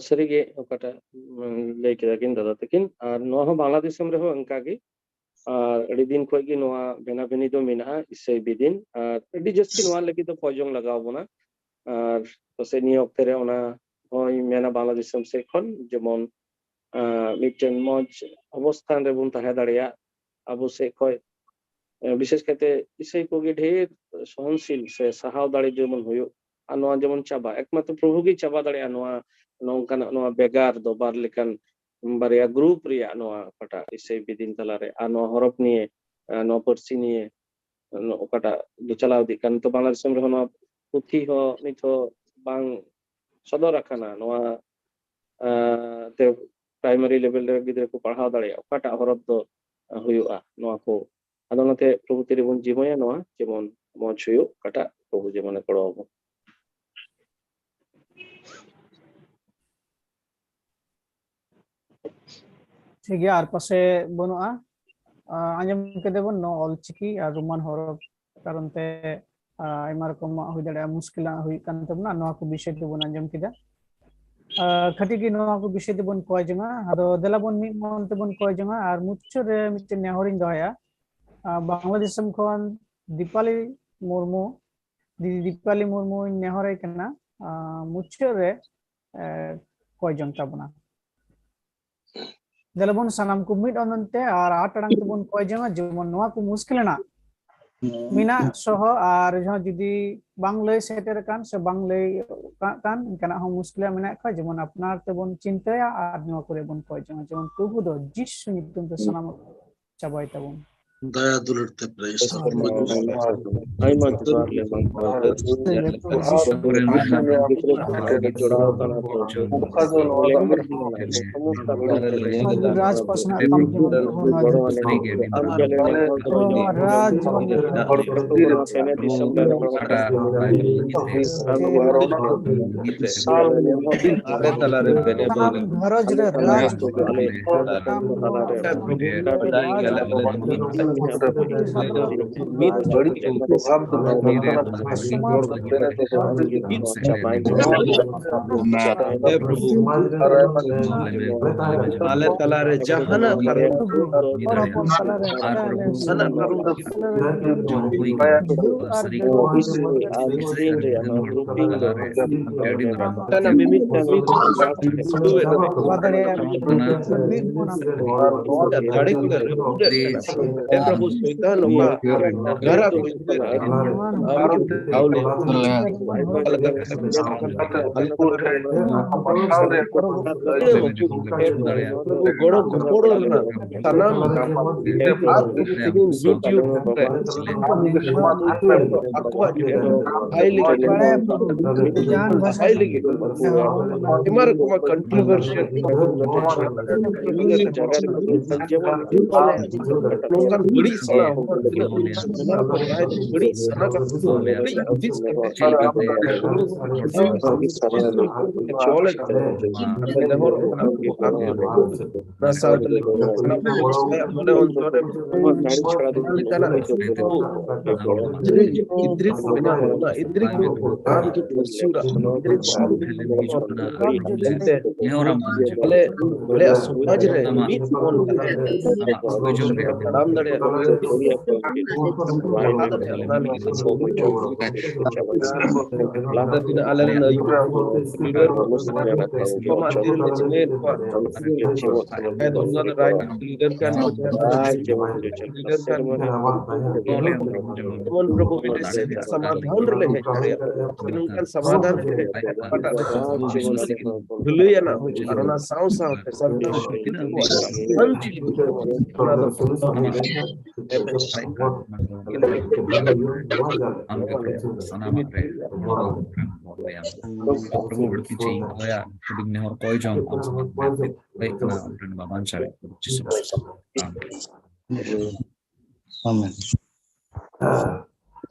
सरीगे ओकाटा लay केदा किन दादा तकिन आर नोहा हो बांग्लादेश में रहो अंका गे आर अडी दिन खोय गे नोहा भेना भेनी दो मेना इससे बिदिन आर अडी जस्ती नोहा लगी तो पॉइजोंग लगाव बना आर तसे नि ओक्ते रे ओना होय मेना बांग्लादेश से खन जेमन मिटन मज अवस्थान रे बुन ताहे दाड़िया अबो से खोय विशेष करते इसे को गे ढेर सहनशील से सहाव दाड़ी जेमन होयो आ नोआ जेमन चाबा एकमात्र प्रभु गे चाबा दाड़िया नोआ नोंकान नोआ बेगार दो बार लेकन बारिया ग्रुप रिया नोआ पटा इसे बिदिन तला रे आ नोआ हरफ निये नोआ पर्सी निये ओकाटा दो चलाव दी कान तो बांग्लादेश में नोआ पुथी हो निथो बांग सदर रखना नोआ ते प्राइमरी लेवल रे गिदरे को पढ़ाव दाड़िया ओकाटा हरफ दो हुयुआ नोआ को आदोनते प्रभु तेरे बन जीवया नोआ जेमन मज हुयो काटा प्रभु जेमन कड़ो ठीक है आर पासे बनुआ आंजम केदे बन नो ऑलचिकी आर रोमान हरफ कारण ते आयमा रकम हुई दाड़िया मुश्किल हुई कान तबना नोआ को विषय ते बन आंजम केदा खटी की नोआ को विषय ते बन कोय जंगा आदो देला बन मी मन ते बन कोय जंगा आर मुच्चो रे मिटे नेहरिन दहया बांग्लादेश खन दीपाली मुर्मू दीपाली मुर्मू नेहरे कना मुच्चो रे कोय जंग ताबना देलबन सनाम को मिड अनंते और आटड़ांग तबन कोय जंगा जेमन नोआ को मुश्किल ना मिना सह और जहां जुदी बांग्ला सेटर कान से बांग्ला कान इनकाना हम मुश्किल मिना खा जेमन अपनार तबन चिंताया और नोआ करे बन कोय जंगा जेमन प्रभु दो जिसु नितुम ते सनाम चाबाय तबन दया दुलर ते प्रेस आई मत बार ले बन जोड़ाव करना पहुंचो राज पसना कम राज सेने दिसंबर आले तला रे बेने घरज रे राज मीत बड़ी प्रभाव तो आले तला रे जहाना प्रभु सुइता लोका घरा को गोड़ो गोड़ो ना तनाम यूट्यूब पे अक्वा हाईली इमर को controversial beri sana tidak benar percaya beri sana kan beri habis kecuali ada orang rasa kenapa saya mana untuk karena idrik benar idrik am tu bersura idrik le समाज रे मित मन ताड़ाम दाड़े लादा दिन आले न लीडर कमा दिन में चले है दुनिया द राइट लीडर का लीडर का मन प्रभु से समाधान रे है इनका समाधान है भुलिया ना हो अरना साउ साउ सब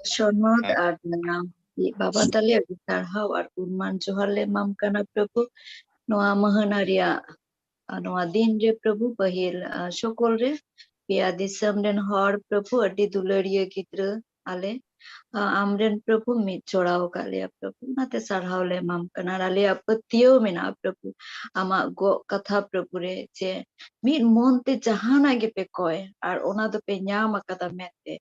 Shonod Adna, Baba Talia Tarhaw at Unman Johale Mam Kana Prabhu, Noa Mahanaria, Noa Dinre Prabhu, Bahil Shokolre, Pia Disamden Hor Prabhu, Adi Dularia Gidra Ale, Amren Prabhu, Michorao Kalia Prabhu, Nate Sarhaule Mam Kana Alia Patio Mina Prabhu, Ama Go Katha Prabhure, Meet Monte Jahana Gipekoi, are Ona the Penya Makata Mete.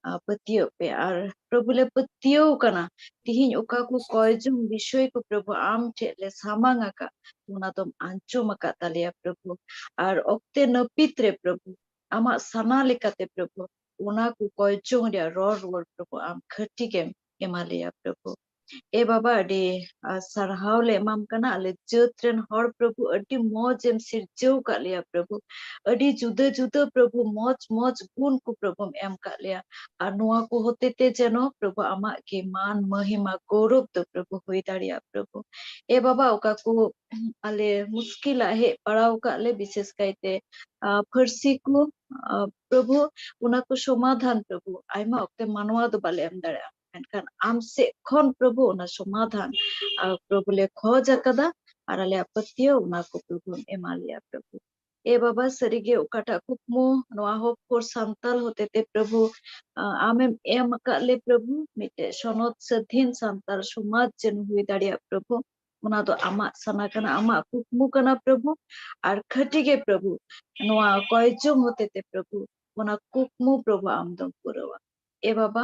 पतियों पे और प्रभु ले पतियों का ना तिहिं उका को कोयजुम विषय को प्रभु आम ठेले सामांगा का तुना तुम आंचो मका तालिया प्रभु और ओक्ते नपित्रे प्रभु आमा सनाले काते प्रभु उना को कोयजुम रिया रोर प्रभु आम खट्टी के एमालिया प्रभु ए बाबा अडी सरहावले माम कना अले जोत्रेन हर प्रभु अडी मौज एम सिरजो का लिया प्रभु अडी जुदा जुदा प्रभु मौज मौज गुण को प्रभु एम का लिया अनुआ को होते ते जनो प्रभु आमा के मान महिमा गौरव तो प्रभु हुई दाड़िया प्रभु ए बाबा ओका को अले मुश्किल है पड़ाव का अले विशेष कहते फर्सी को प्रभु उना को समाधान प्रभु आइमा ओके मानवा दो बाले एम दाड़िया एनकान आम से खन प्रभु उना समाधान प्रभु ले खोज कदा और अले आपत्तियों उना को प्रभु एमालिया प्रभु ए बाबा सरिगे उकाटा कुकमो नवा होप फॉर संताल होते ते प्रभु आमे एम काले प्रभु मिटे शनोत सधीन संताल समाज जन हुई दाड़िया प्रभु उना तो आमा सना कना आमा कुकमो कना प्रभु और खटिगे प्रभु नवा कोयजुम होते ते प्रभु उना कुकमो प्रभु आमदम पुरवा ए बाबा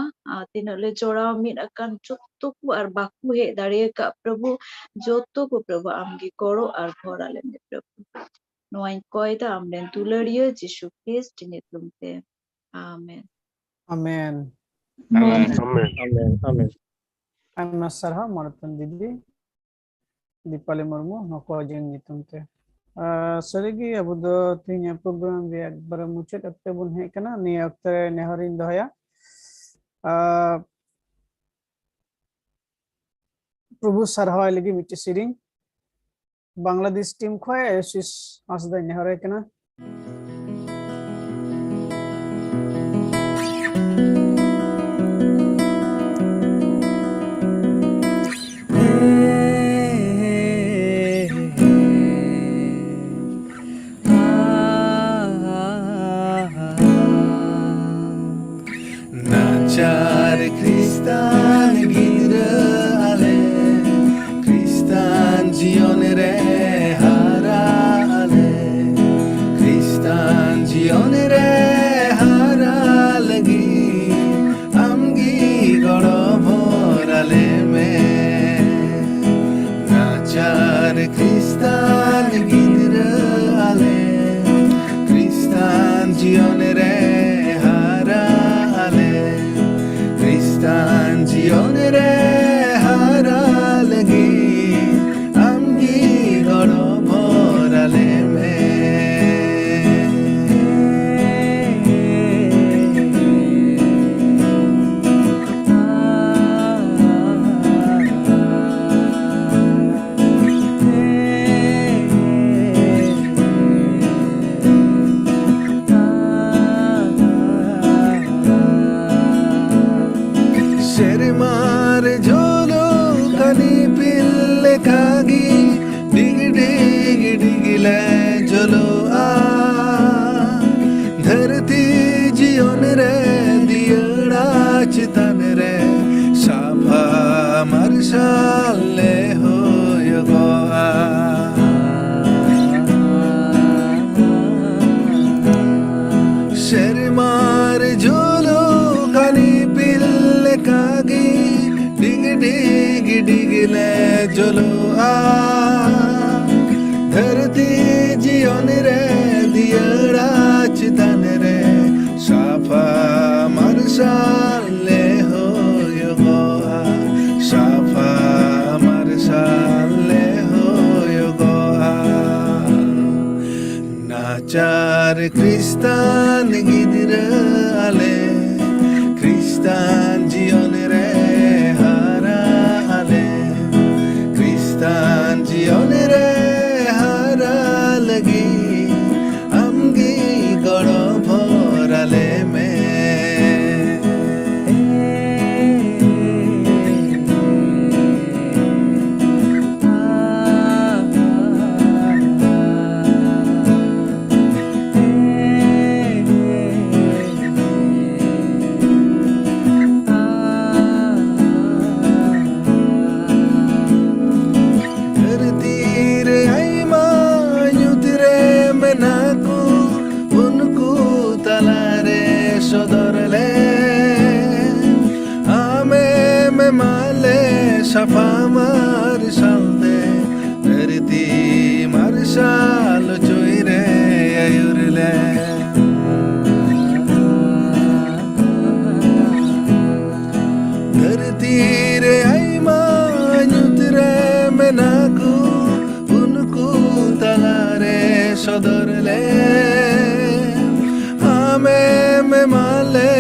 तीनले जोड़ा मिन अकान जोतो को और बाकु हे दाड़िए का प्रभु जोतो को प्रभु आमगी कोड़ो और भोराले में प्रभु नोइन कोयदा आमने दुलड़िए जिसु क्रिस्ट नितुम ते आमेन आमेन आमेन आमेन आमेन सरहा मरतन दीदी दीपाली मुर्मू नको जेन नितुम ते सरिगी अब दो तीन प्रोग्राम रे एक बार मुचे तत्ते बुन है कना ने अक्तर नेहरिन दहया प्रभु सरहाय लगी मिट्टी सीरिंग बांग्लादेश टीम खोए एसिस आसदा नेहरे कना Kristan gidra ale Kristan jionere hara ale Kristan jionere hara lagi amgi goro bhorale me nachar Kristan gidra ale Kristan jionere Tanjionere hara lagi amgi goro bhorale me marshal leho yogoa Shafa marshal leho yogoa Nachar Kristan gidira ale Kristan jion re hara ale Kristan jion re hara lagi amgi goro bhorale me Shafa marshal de धरती marshal choire ayurle धरती रे आई मानुतरे menaku unku talare sodorle ame me male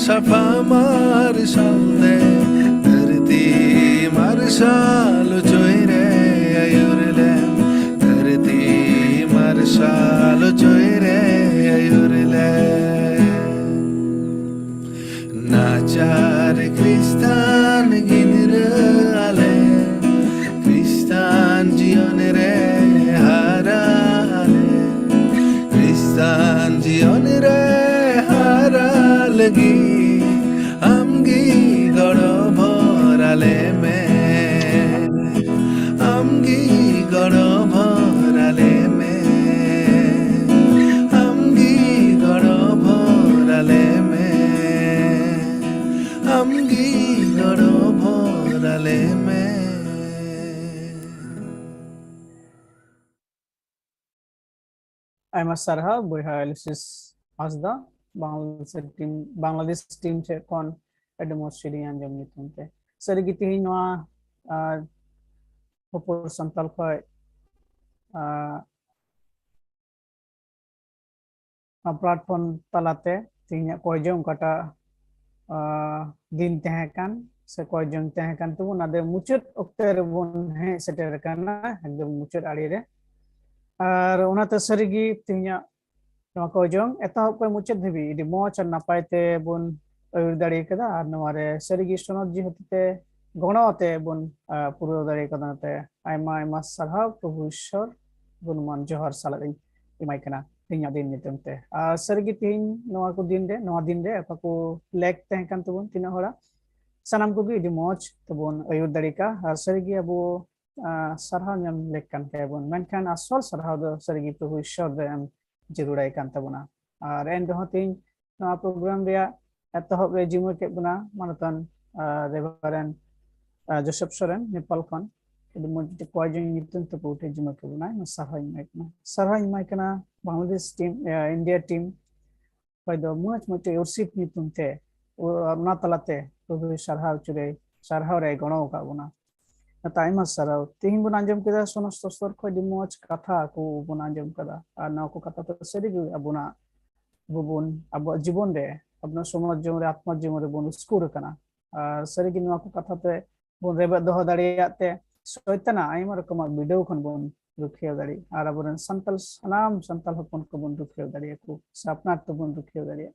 shafa marshal de marshal choire ayurle धरती marshal choire ayurle nachar kristan ginrale kristan jion re harale kristan jion re haralgi amgi goro bhorale me amgi goro bhorale me amgi goro bhorale me amgi goro bhorale me Ayma sarha boyha Alexis Asda Bangladesh team che kon demonstration anjam nitunte sarigi tihin noa Hopur santal khoi platform talate tinya koijong kata din tehakan se koijong tehakan tu nade mucut okter bon he seter kana ekdom mucut ari re ar onate sarigi tinya no koijong etahop ko mucut debi di moch ar napai te bon ayur dari kada ar noare sarigi sonot ji hotite গণতে বন পুরো দাঁড়িয়ে কাদাতে আইমা আইমা সারহাও প্রভু ঈশ্বর গুণমান জোহার সালাদিন ইমাইকানা তিন দিন নিতমতে সরগি তিন নোয়া কো দিন রে আপাকো লেক তেহকান তবন তিন হরা সানাম কো গি দি মজ তবন আয়ুর দাঁড়িকা আর সরগি আবু সারহাও নাম লেককান তেবন মেনখান আসল সারহাও দ সরগি প্রভু ঈশ্বর দে আম জরুরাই কান তবনা আর এন্ড হতিন নোয়া প্রোগ্রাম রিয়া এতহব রে জিমো কে বনা মানতন reverend Joseph Soren Nepal kon the multi coordinating nitun to put jima ko na sarhai maikana Bangladesh team India team by the much worship nitun te na talate to sarha chure sarha re gono ka buna na taima sarau tin bun anjam keda sonost stor khoi di much katha ko bun anjam kada ar na ko katha to seri abuna bubun abo jibon re apna somaj jomre atma jomre bun skur kana seri gi na ko katha te bon reba doho dariyate soitana aima rokomar video kon bon rukhiya dari ar aburan santal sanam santal hopon ko bon rukhiya dari ko sapna to bon rukhiya dari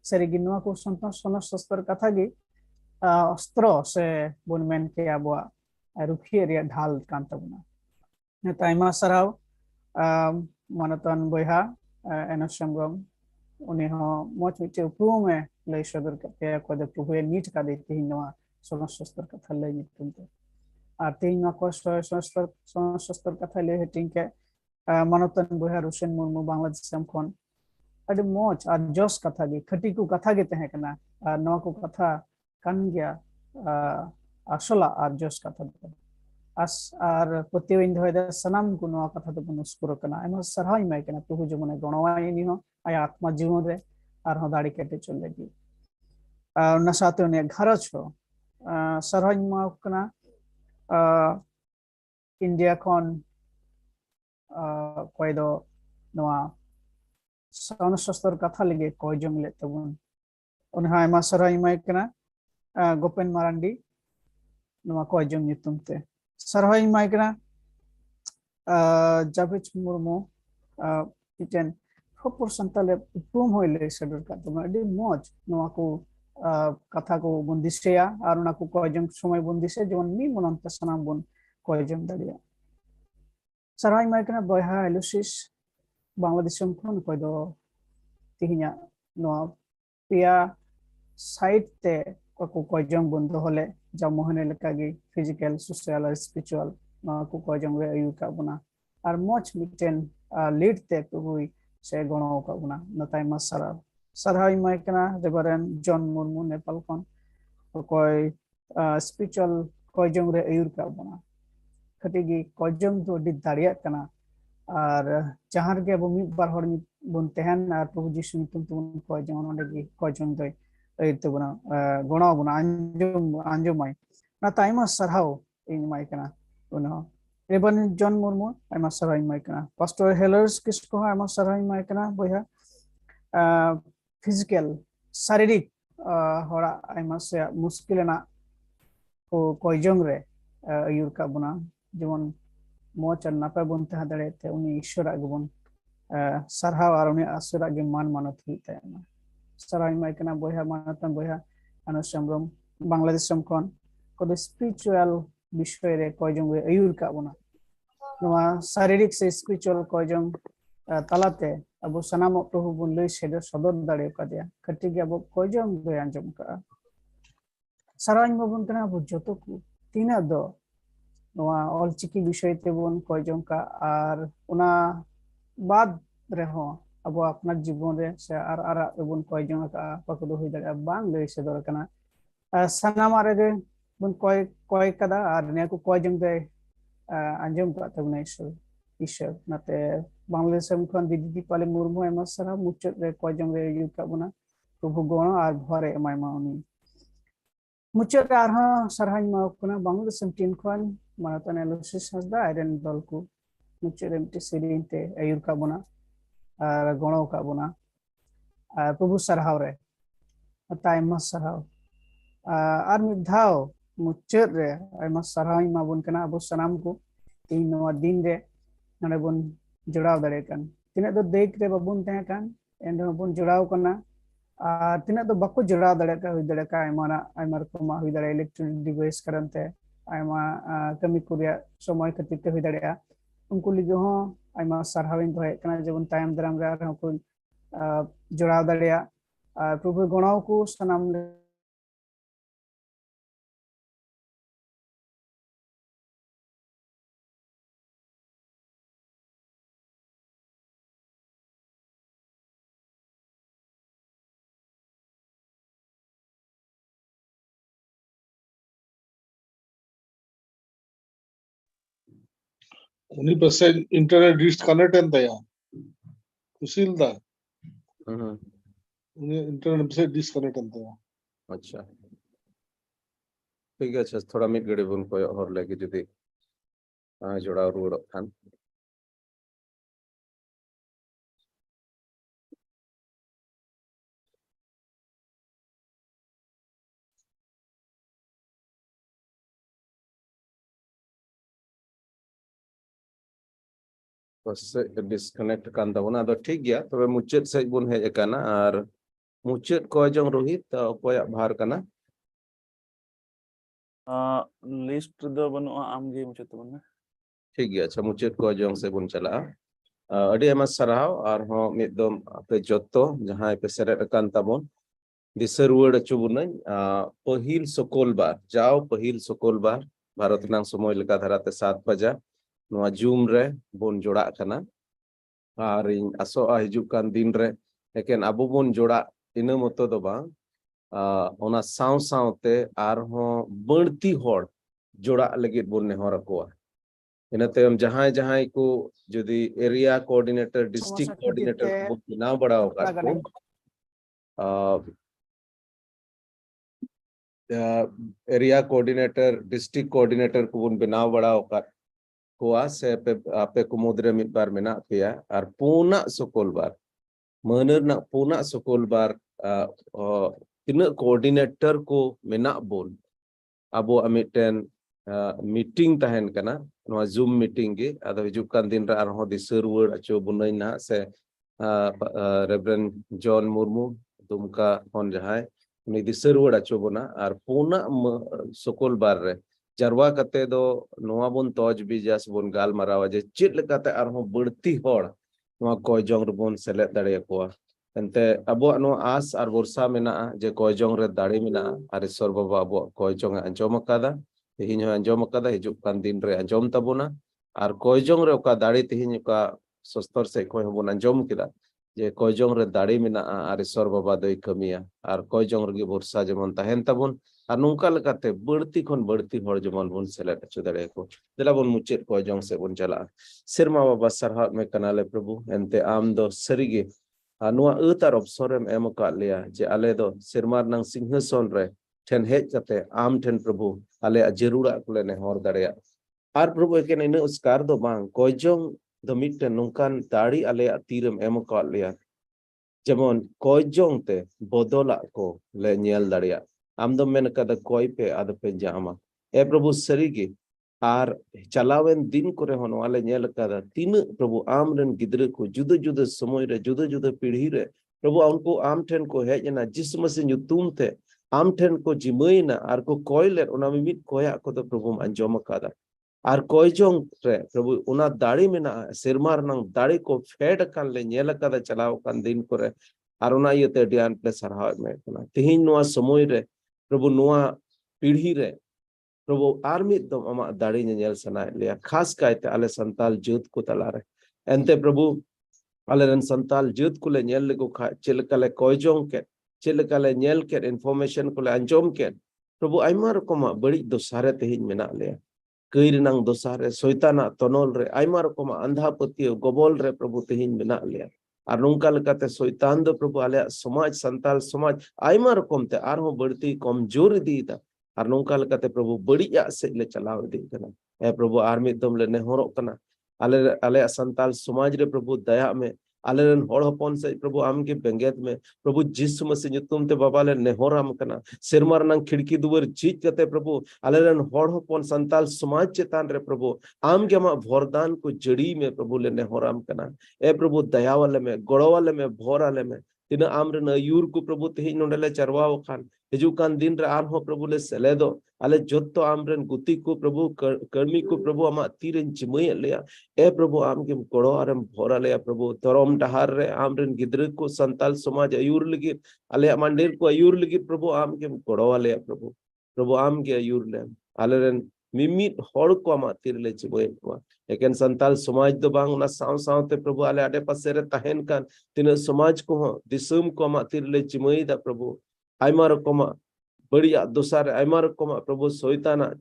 seri ginwa ko santal sonos sastar katha gi ostro se bon men ke abwa rukhiya ria dhal kantabuna ne taima sarau manaton boyha enosambrom uni ho moch mite uprume lei sodor kate ko de puhe nit ka de tinwa sonostar katha lei nitunte আর তিন সশস্ত্র কথা লে হেটিংকে মানতন বহার হোসেন মুর্মু বাংলাদেশ আমখন আদি মোচ আর Jos কথা গে খটিকু কথা গে তেহে কনা আর নয়া কো কথা কান গিয়া আসলা আর জস কথা আস আর প্রতিবিন্দ হয়দা সনাম কো নয়া কথা তো বনস্কুর কনা এমন সরহাই মাই কনা প্রভু জমনে গণওয়াই নিহ আয়া আত্মা জীবন রে আর হ দাড়ি কেটে চলে গি ᱚᱱᱟ ᱥᱟᱶᱛᱮ ᱩᱱᱤᱭᱟᱜ ᱜᱷᱟᱨᱚᱸᱡᱽ ᱦᱚᱸ ᱥᱟᱨᱦᱟᱣᱤᱧ ᱮᱢᱟ ᱠᱚ ᱠᱟᱱᱟ इंडिया खन कोई दो नवा साउंड शस्त्र कथा लगे कोई जंग ले तबुन उन्हें आयमा सराय माय कना गोपेन मारांडी नवा कोई जंग नितुम ते सराय माय कना जाबिच मुर्मू इटेन खपर संताले उपम होइले सदर का तमा अडी मौज नवा को कथा को बंदिशया और उना को कोई जंग समय बंदिशे जेमन मी मनंत सनाम बन कोई जंग दाड़िया सराय माय कना बयहा एलुसिस बांग्लादेश खन कोई दो तिहिना नवा पिया साइड ते को कोई जंग बंद होले जा मोहने लकागी फिजिकल सोशल और स्पिरिचुअल ना को कोई जंग रे अयु का बना और मच मिटेन लीड ते को हुई से गणो का बना नताय मसरा सराय माय कना रेवरेंड जॉन मुर्मू नेपाल खन कोई स्पिरिचुअल कोई जंग रे अयु का बना खटिगी कोई जंग तो डी दाड़िया कना और जहां के अब मी बार हर बन तहन और प्रभु जीसु नितुम तुम कोई जंग ओंडेगी कोई जंग दय एते बना गणो बना आंजमाय ना ताइमा सरहाव इन माय कना उनो रेबन जॉन मुर्मू आइमा सरहाय माय कना पास्टर हेलर्स किसको आइमा सरहाय माय कना बया फिजिकल शारीरिक हरा आइमा से मुश्किल ना को कोई जंग रे अयुर का बना जेमन मोच और नापे बन तह दड़े ते उनी ईश्वर आगबन सरहाव और उनी आश्वर आगे मान मानत हुईते सराय माय कना बया मानतन बया अनुसमरम बांग्लादेश समखन को स्पिरिचुअल विषय रे कोई जंग रे अयुर का बना नवा शारीरिक से स्पिरिचुअल कोई जंग तलाते अब सनाम प्रभु बन लई सेदो सदर दाड़े का दिया खटी के अब कोई जंग दो अंजम का सराय मबन कना अब जतो को तीना दो नवा ऑल चिकी विषय ते बन कोई जंग का और उना बाद रहो अब अपना जीवन रे से आर बन कोई जंग का पकड़ हुई दाड़े बांग लई सेदर कना सनामा रे बन कोई कदा और ने को कोई जंग दे अंजम का तबना ईश्वर नाते बांग्लादेश खन दीदी पाले मुर्मू एमा सरा मुचत रे कोई जंग रे यु का बना प्रभु गण और भरे एमाय माउनी मुचत आरहा सरहाय माउकना बांग्लादेश टीम खन मानतन एलुसिस हसदा आयरन दल को मुचत एमटी सिरिनते अयुर का बना और गणो का बना प्रभु सरहाव रे ताइमा सरहाव और मिधाव मुचत रे आइमा सरहाय माबन कना अब सनाम को इन नवा दिन रे नडे बन जुड़ाव दड़े कन तिना दो देख रे बबन तहे कन एंड बन जुड़ाव कना तिना दो बको जुड़ाव दड़े का हुई दड़े का आइमा रकम हुई दड़े इलेक्ट्रॉनिक डिवाइस करनते आइमा कमी कुरिया समय खातिर ते हुई दड़े उनको लिगे हो आइमा सरहाविन तो है कना जबन टाइम दराम रे को जुड़ाव दड़े प्रभु गणाव को सनाम उन्हीं पर इंटरनेट डिस्कनेक्ट ಅಂತ ಯಾ ಕುಸಿಲ್ದ उन्हीं इंटरनेट से डिस्कनेक्ट ಅಂತ ಯಾ अच्छा ठीक है थोड़ा मिट गड़े बन को और लेके जदी जोड़ा रोड खान डिस्कनेक्ट कान तबना तो ठीक गया तबे मुचेत से बुन हेज काना और मुचेत को जंग रोहित कोया भार काना लिस्ट दो बनो आमगे मुचेत बना ठीक गया अच्छा मुचेत को जंग से बुन चला अडी एमा सराव और हो मिदम पे जत्तो जहां पे सेरेट कान तबन दिसर वर्ड चुबुन पहिल सकोल बार जाओ पहिल सकोल बार भारत नांग समय लेका धराते 7 बजा नवा जूम रे बोन जोड़ा कना और इन आसो हिजु कान दिन रे लेकिन अबो बोन जोड़ा इन मतो दो बा ओना साव सावते आर हो बंती होड़ जोड़ा लगित बोन नेहर कोआ इनते हम जहां जहां को जदी एरिया कोऑर्डिनेटर डिस्ट्रिक्ट कोऑर्डिनेटर को नाम बड़ा होगा को एरिया कोऑर्डिनेटर डिस्ट्रिक्ट कोऑर्डिनेटर को बन बनाव बड़ा कोआ से आपे कुमुद्रे मिद बार मेना पेया और पूना सुकोल बार मनर ना पूना सुकोल बार तीन कोऑर्डिनेटर को मेना बोल अबो अमिटेन मीटिंग तहन कना नवा जूम मीटिंग के अदो हिजुक कान दिन रा आरहो दिसर वर्ड अचो बुनई ना से रेवरेंड जॉन मुर्मू दुमका होन जहाय उनी दिसर वर्ड अचो बना और पूना सुकोल बार रे जरवा कते दो नवा बुन तोज बिजास बुन गाल मरावा जे चिट लकाते आरहो बड़ती होड़ नवा कोयजोंग रबुन सेलेद दाड़े कोआ एंते अबो नो आस और वर्षा मेना जे कोयजोंग रे दाड़े मेना और ईश्वर बाबा अबो कोयजोंग अंजोम कादा तेहिन अंजोम कादा हिजुक कान दिन रे अंजोम तबुना और कोयजोंग रे ओका दाड़े तेहिन का सस्तर से कोय हबुन अंजोम किदा जे कोयजोंग रे दाड़े मेना और ईश्वर बाबा दोय कमिया और कोयजोंग रे वर्षा जेमन तहन तबुन और नौका लगाते बढ़ती खन बढ़ती हर जमन बुन सेलेक्ट अचो दाड़े को दिला बुन मुचेत कोयजोंग से बुन चला सिरमा बाबा सरहा में कनाले प्रभु एंते आम दो सरीगे नुआ अतार अवसरम एम का लिया जे आले दो सिरमार नंग सिंहासन रे ठेन हेज कते आम ठेन प्रभु आले जरूरा कुले ने हर दाड़े आर प्रभु एकेन इन उसकार दो बांग कोयजोंग दो मिटन नौकान दाड़ी आले तीरम एम का लिया जेमन कोयजोंग ते बदला को ले नेल दाड़िया आम दो मेन कदा कोय पे आद पे जामा ए प्रभु सरीगे आर चलावेन दिन करे होन वाले नेल कदा तीन प्रभु आम रन गिद्र को जुदा जुदा समय रे जुदा जुदा पीढ़ी रे प्रभु उनको आम ठेन को हेजना जिस मसे नुतुम थे आम ठेन को जिमैना आर को कोयले उना मिट कोया को तो प्रभु अंजोम कादा आर कोयजोंग रे प्रभु उना दाड़ी मेना सिरमार नंग दाड़ी को फेड कान ले नेल कदा चलाव कान दिन करे आर उना यते डियान प्ले सरहाव में कना तिहिन नोआ समय रे प्रभु नोआ पीढ़ी रे प्रभु आर्मी दम अमा दाड़ी नेल सनाय लिया खास कायते आले संताल जुत को तलारे एंते प्रभु आले रन संताल जुत को ले नेल लेको चिलकले कोयजोंग के चिलकले नेल के इन्फॉर्मेशन को ले अंजोम के प्रभु आइमा रकमा बड़ी दोसारे तेहिन मेना लिया कईर नंग दोसारे शैताना तनोल रे आइमा रकमा अंधापति गोबोल रे प्रभु तेहिन मेना लिया और नौका लकाते शैतान दो प्रभु आले समाज संताल समाज आइमा रकम ते आरहो बढ़ती कमजोर दीदा और नौका लकाते प्रभु बड़िया से ले चलाव दी कना ए प्रभु आर्मी दम ले नेहरो कना आले आले संताल समाज रे प्रभु दया में आले रन होड़ हपन से प्रभु आम के बेंगेत में प्रभु जिसु मसीह नुतुम ते बाबा ले नेहराम कना सिरमार नंग खिड़की दुवर जीत कते प्रभु आले रन होड़ हपन संताल समाज चेतान रे प्रभु आम के मा वरदान को जड़ी में प्रभु ले नेहराम कना ए प्रभु दया वाले में गड़ो वाले में भोर वाले में तीन आम रन अयूर को प्रभु तेहिन नोडले चरवाओ खान हिजुकान दिन रे आरहो प्रभु ले सेलेदो आले जोत्तो आमरन गुती को प्रभु कर्मी को प्रभु आमा तीरन चिमय लेया ए प्रभु आम के गड़ो आरम भोरा लेया प्रभु तरम डहार रे आमरन गिद्र को संताल समाज अयूर लगी आले मंदिर को अयूर लगी प्रभु आम के गड़ो लेया प्रभु प्रभु आम के अयूर ले आले रन मिमिट होड़ को आमा तीर ले चिमय को एकेन संताल समाज दो बांग ना साव सावते प्रभु आले आडे पासे रे तहन कान तीन समाज को दिसुम को आमा तीर ले चिमय दा प्रभु आइमा रकमा बढ़िया दोसार आइमा रकमा प्रभु शैताना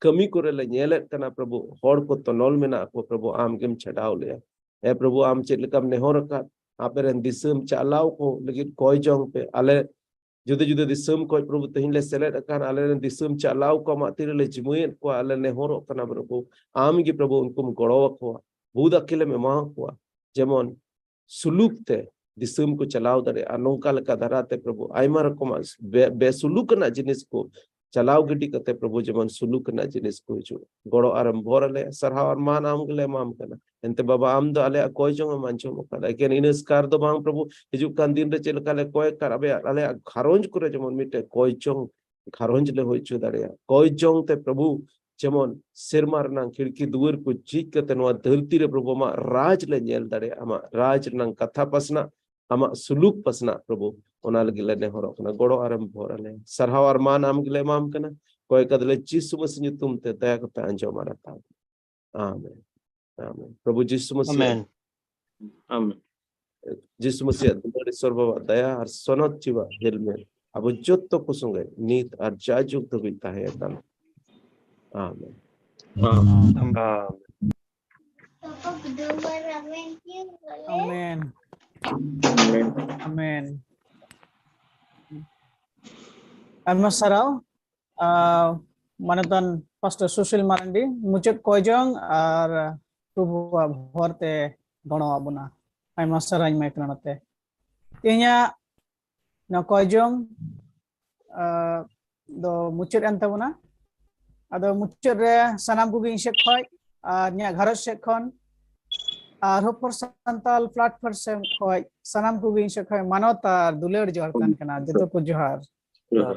कमी करे ले नेलेत कना प्रभु होड़ को तनोल मेना को प्रभु आम गेम छडाव ले ए प्रभु आम चेत लकम नेहर का आपे रन दिसम चालाव को लगित कोयजोंग पे आले जुदे जुदे दिसम को प्रभु तहिन ले सेलेट कान आले रन दिसम चालाव को मातिर ले जिमुयन को आले नेहर कना प्रभु आम के प्रभु उनको गड़ो को बुद अकेले में मा को जेमन सुलूक ते दिसम को चलाव दरे नौका लका धराते प्रभु आइमा रकम बेसुलूक ना जिनिस को चलाव गिटी कते प्रभु जेमन सुलूक ना जिनिस को हिजु गड़ो आरम भोरले सरहा और मान आम गले माम कना एंते बाबा आम दो आले कोय जोंग मानचो मका लेकिन इनस्कार दो बांग प्रभु हिजु कान दिन रे चलकाले कोय कर अबे आले खारोंज करे जेमन मिटे कोय जोंग खारोंज ले होइचु दाड़िया कोय जोंग ते प्रभु जेमन सिरमार नंग खिड़की दुवर को जीत कते नवा धरती रे प्रभु मा राज ले नेल दाड़िया आमा राज नंग कथा पसना आमा सुलूक पसना प्रभु ओना लगिले नेहरो कना गड़ो आरम भोरले सरहाव और मान आम गिले माम कना कोय कदले जिसु मसीह नुतुम ते दया कते अंजो मारता आमीन आमीन प्रभु जिसु मसीह आमीन आमीन जिसु मसीह तुम्हारे सर्व दया और सनत जीवा दिल में अब जोत्तो कुसुंगे नीत और जाजुक तो बिता है तन आमीन आमीन Amen. Amen. Aima sarau manatan Pastor Sushil Marandi mucet kojong ar Probu bhorte gono abuna aima sarang mai kanate inya na kojong do mucet antabuna ado mucet re sanam kugi insek khoi nya gharos se khon ar hopor santal platform se khoi sanam kugi insek khoi manota duler johar kan kana jeto ko johar Johar.